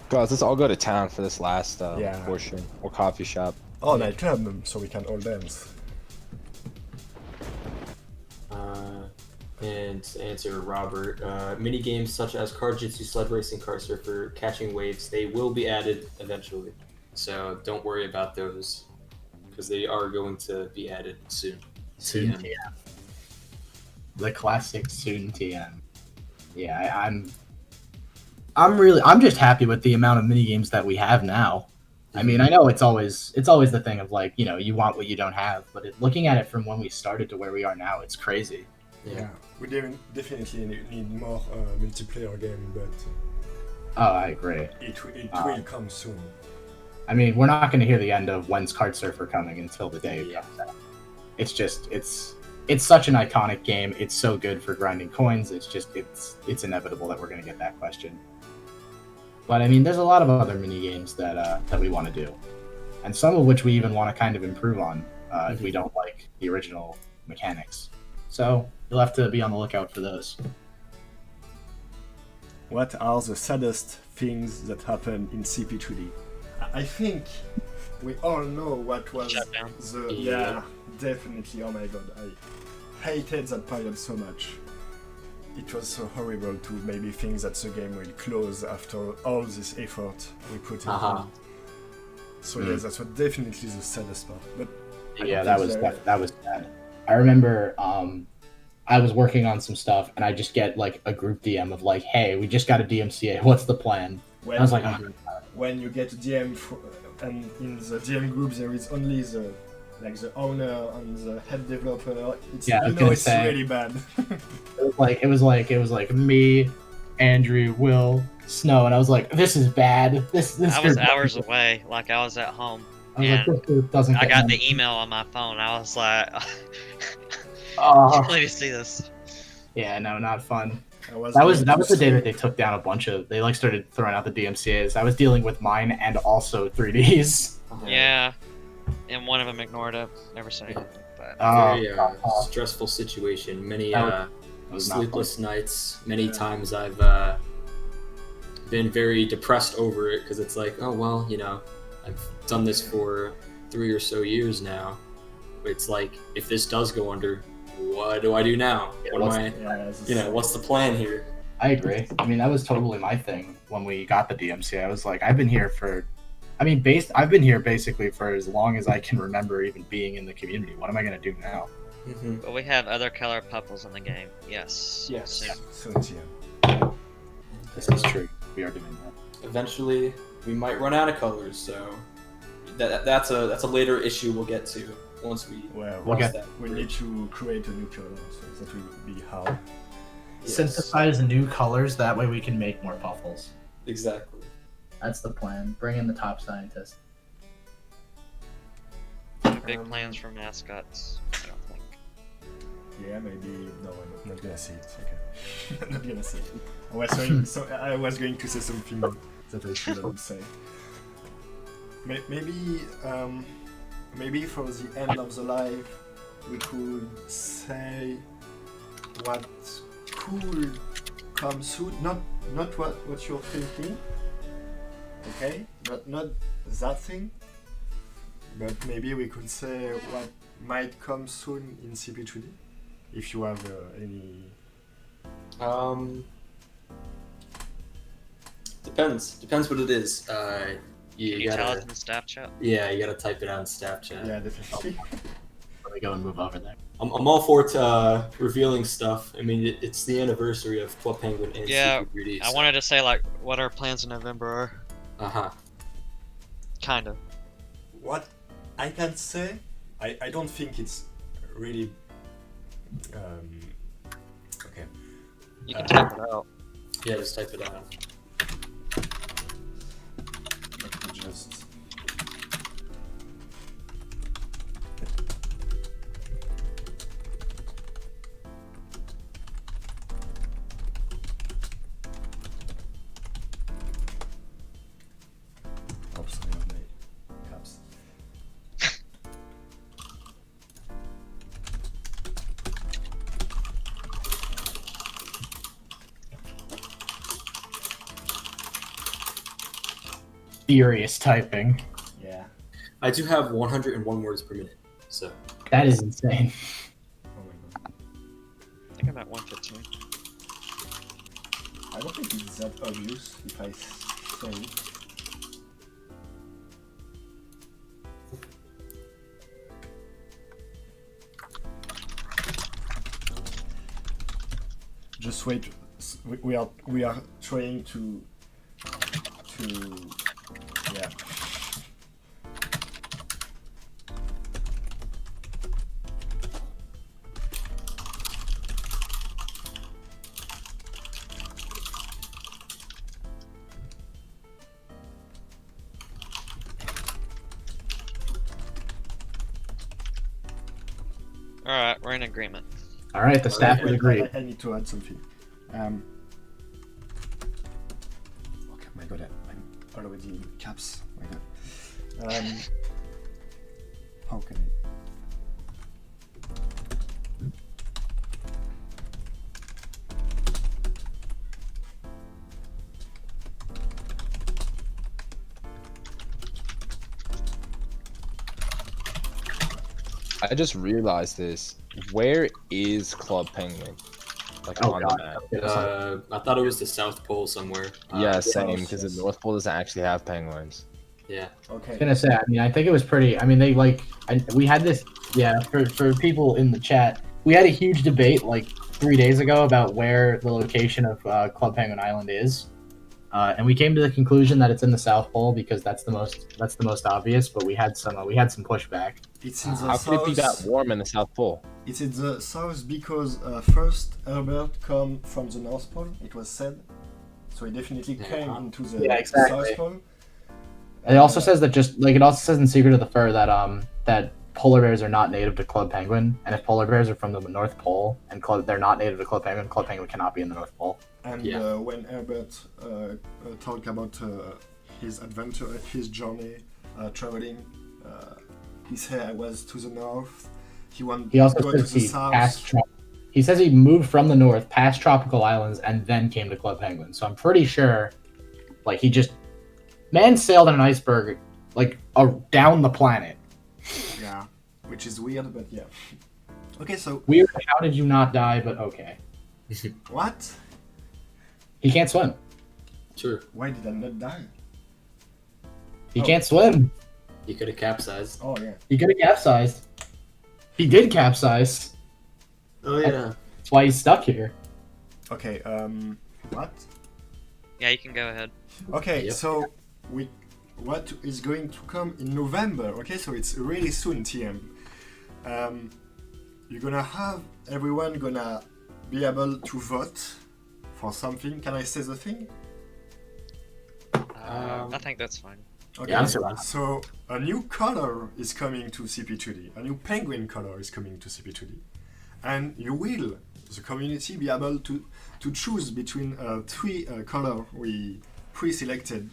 Guys, let's all go to town for this last Yeah. portion, or coffee shop. Oh, nightclub, so we can all dance. And to answer Robert, mini games such as Car Jitsu, Sled Racing, Car Surfer, Catching Waves, they will be added eventually. So don't worry about those, because they are going to be added soon. Soon Yeah. TM. The classic soon TM. Yeah, I'm just happy with the amount of mini games that we have now. I mean, I know it's always the thing of like, you want what you don't have, but looking at it from when we started to where we are now, it's crazy. Yeah, we definitely need more multiplayer game, but Oh, I agree. it will come soon. I mean, we're not going to hear the end of when's Kart Surfer coming until the day it comes out. It's just it's such an iconic game. It's so good for grinding coins. It's inevitable that we're going to get that question. But I mean, there's a lot of other mini games that we want to do, and some of which we even want to kind of improve on if we don't like the original mechanics. So you'll have to be on the lookout for those. What are the saddest things that happened in CP3D? I think we all know what was Shutdown. yeah, definitely. Oh my god, I hated that period so much. It was so horrible to maybe think that the game will close after all this effort we put in. So yes, that's what definitely the saddest part. But Yeah, that was sad. I remember I was working on some stuff and I just get like a group DM of like, hey, we just got a DMCA. What's the plan? I was like, when you get a DM and in the DM group there is only the owner and the head developer, it's really bad. it was like me, Andrew, Will, Snow, and I was like, this is bad. This I was group- hours away, like I was at home. I was like, this group doesn't. I get got money. the email on my phone. I was like, Oh, "Let me see this." yeah, no, not fun. That was the day that they took down a bunch of. They like started throwing out the DMCA's. I was dealing with mine and also 3Ds. Yeah, and one of them ignored it. Never said anything. But Very stressful situation. Many That was not sleepless nights. Many times I've been very depressed over it because it's like, oh well, I've done this for 3 or so years now. It's like, if this does go under, what do I do now? What's the plan here? I agree. I mean, that was totally my thing when we got the DMCA. I was like, I've been here basically for as long as I can remember even being in the community. What am I going to do now? but we have other color Puffles in the game. Yes. Yes. Soon. So yeah. This is true. We are doing that. Eventually, we might run out of colors, so that's a later issue we'll get to once we cross that. We need to create a new color, so that will be hard. Yes. Synthesize new colors. That way we can make more Puffles. Exactly. That's the plan. Bring in the top scientist. Big plans for mascots. I don't think. Yeah, maybe. No, I'm not gonna say it. Okay, I'm not gonna say it. I was going to say something that I shouldn't say. Maybe for the end of the live, we could say what could come soon. Not what you're thinking. Okay, not that thing. But maybe we could say what might come soon in CP3D. If you have any. Depends what it is. You Can you tell us gotta, in the staff chat? yeah, you gotta type it out in staff chat. Yeah, definitely. Let me go and move over there. I'm all for revealing stuff. I mean, it's the anniversary of Club Penguin and Yeah, CP3D. I wanted to say like what our plans in November are. Uh-huh. Kinda. What I can say, I don't think it's really. Okay. You can type it out. Yeah, just type it out. Let me just. Oops, I have my caps. Furious typing. Yeah. I do have 101 words per minute, so. That is insane. Oh my god. I think I'm at 115. I don't think it's that obvious if I say it. Just wait. We are trying to yeah. Alright, we're in agreement. All right, the staff would Wait, agree. I need to add something. Okay, my god, I'm already in caps. My god. How can I? I just realized this. Where is Club Penguin? Like Oh on god. the map? I thought it was the South Pole somewhere. Yeah, same. yes, Because yes. the North Pole doesn't actually have penguins. Yeah. I was Okay. gonna say, I mean, I think it was pretty. I mean, they like, we had this. Yeah, for people in the chat, we had a huge debate like 3 days ago about where the location of Club Penguin Island is, and we came to the conclusion that it's in the South Pole because that's the most obvious. But we had some pushback. It's in the How could it be that south. warm in the South Pole? It's in the south because first Herbert come from the North Pole. It was said, so he definitely came into the Yeah, exactly. South Pole. And it also says that it also says in Secret of the Fur that that polar bears are not native to Club Penguin, and if polar bears are from the North Pole and they're not native to Club Penguin cannot be in the North Pole. And Yeah. when Herbert talked about his adventure, his journey, traveling, he said I was to the north. He wanted He also to go to says the he south. he says he moved from the north past tropical islands and then came to Club Penguin. So I'm pretty sure, like, he just sailed on an iceberg like down the planet. Yeah, which is weird, but yeah. Okay, so Weird. How did you not die? But okay, what? he can't swim. Sure. Why did I not die? He Oh. can't swim. You could have capsized. Oh yeah. He could have capsized. He did capsize. Oh yeah. That's why he's stuck here. Okay. What? Yeah, you can go ahead. Okay, Yep. so what is going to come in November? Okay, so it's really soon, TM. You're gonna have everyone gonna be able to vote for something. Can I say the thing? I think that's fine. Okay. Yeah, that's all right. So a new color is coming to CP3D. A new penguin color is coming to CP3D, and you will, the community, be able to choose between three color we pre-selected,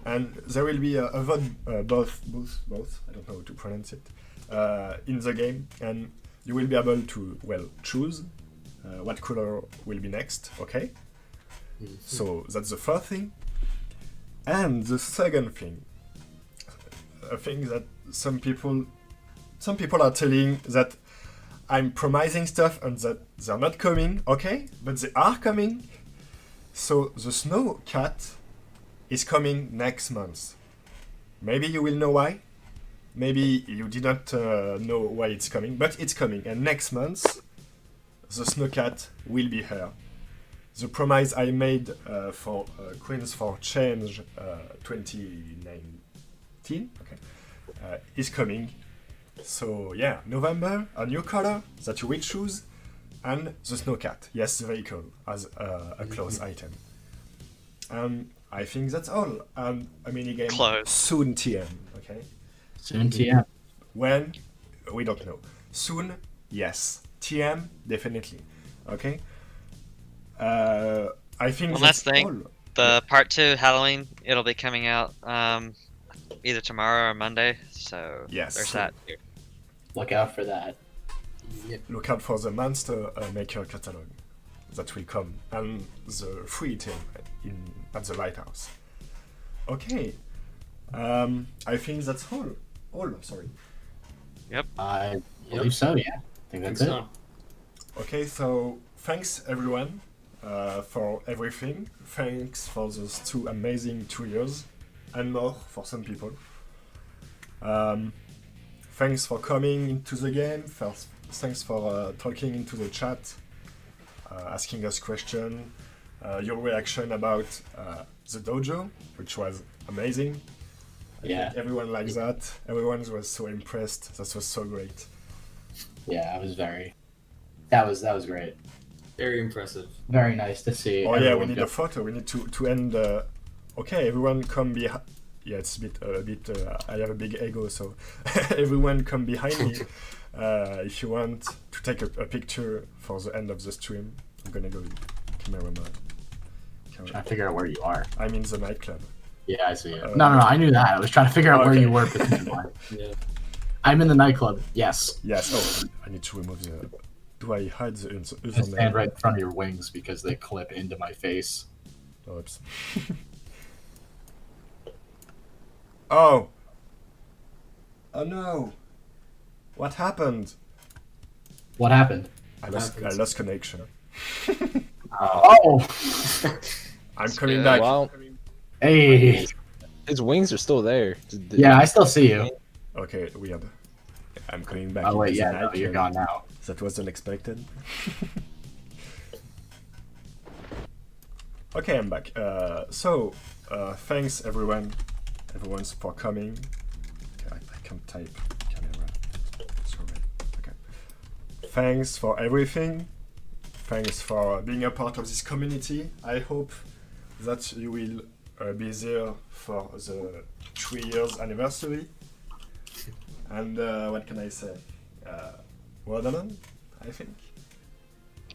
and there will be a vote both. I don't know how to pronounce it in the game, and you will be able to choose what color will be next. Okay. So that's the first thing. And the second thing, a thing that some people are telling that I'm promising stuff and that they're not coming, okay? But they are coming. So the snow cat is coming next month. Maybe you will know why. Maybe you did not know why it's coming, but it's coming. And next month, the Snowcat will be here. The promise I made for Queens for Change 2019 is coming. So yeah, November, a new color that you will choose, and the Snowcat, yes, the vehicle, as a close item. I think that's all. A minigame Close. soon TM, okay? Soon TM. When? We don't know. Soon? Yes. TM? Definitely. Okay? I think One that's last thing. all. The part 2 Halloween, it'll be coming out either tomorrow or Monday. So Yes. there's that. Look out for that. Look out for the Monster Maker catalog that will come, and the free team at the Lighthouse. Okay. I think that's all. Sorry. I believe so, yeah. I think that's it. So, Okay, so thanks everyone for everything. Thanks for those 2 amazing 2 years, and more for some people. Thanks for coming into the game. Thanks for talking into the chat, asking us questions, your reaction about the dojo, which was amazing. I think everyone likes that. Everyone was so impressed. That was so great. Yeah, I was very. That was great. very impressive. Very nice to see. Oh yeah, we everyone need go. a photo. We need to end. Okay, everyone come behind. Yeah, it's a bit. I have a big ego, so everyone come behind me. If you want to take a picture for the end of the stream, I'm gonna go cameraman. Trying to figure out where you are. I'm in the nightclub. Yeah, I see you. No, I knew that. I was trying to figure out where okay. you were. Particularly. Yeah. I'm in the nightclub. Yes. Yes. Oh, I need to remove the. Do I hide the I stand username? right in front of your wings because they clip into my face. Oops. Oh. Oh no. What happened? What happened? I lost connection. Oh. I'm coming good. back. Well, Hey. his wings are still there. Yeah, I still see you. Okay, weird. I'm coming back. Oh wait, into the yeah, no, you're nightclub. gone now. That was unexpected. Okay, I'm back. Thanks everyone's for coming. Okay, I can't type camera. Sorry. Okay. Thanks for everything. Thanks for being a part of this community. I hope that you will be there for the 3 years anniversary. And what can I say? Well done, I think.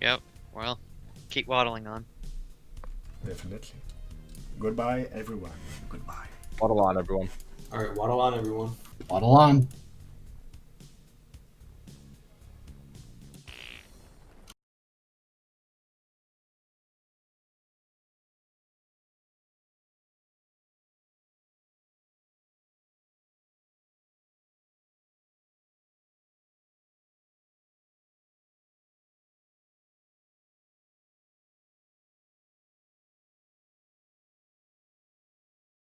Yep. Well, keep waddling on. Definitely. Goodbye, everyone. Goodbye. Waddle on, everyone. All right, waddle on, everyone. Waddle on.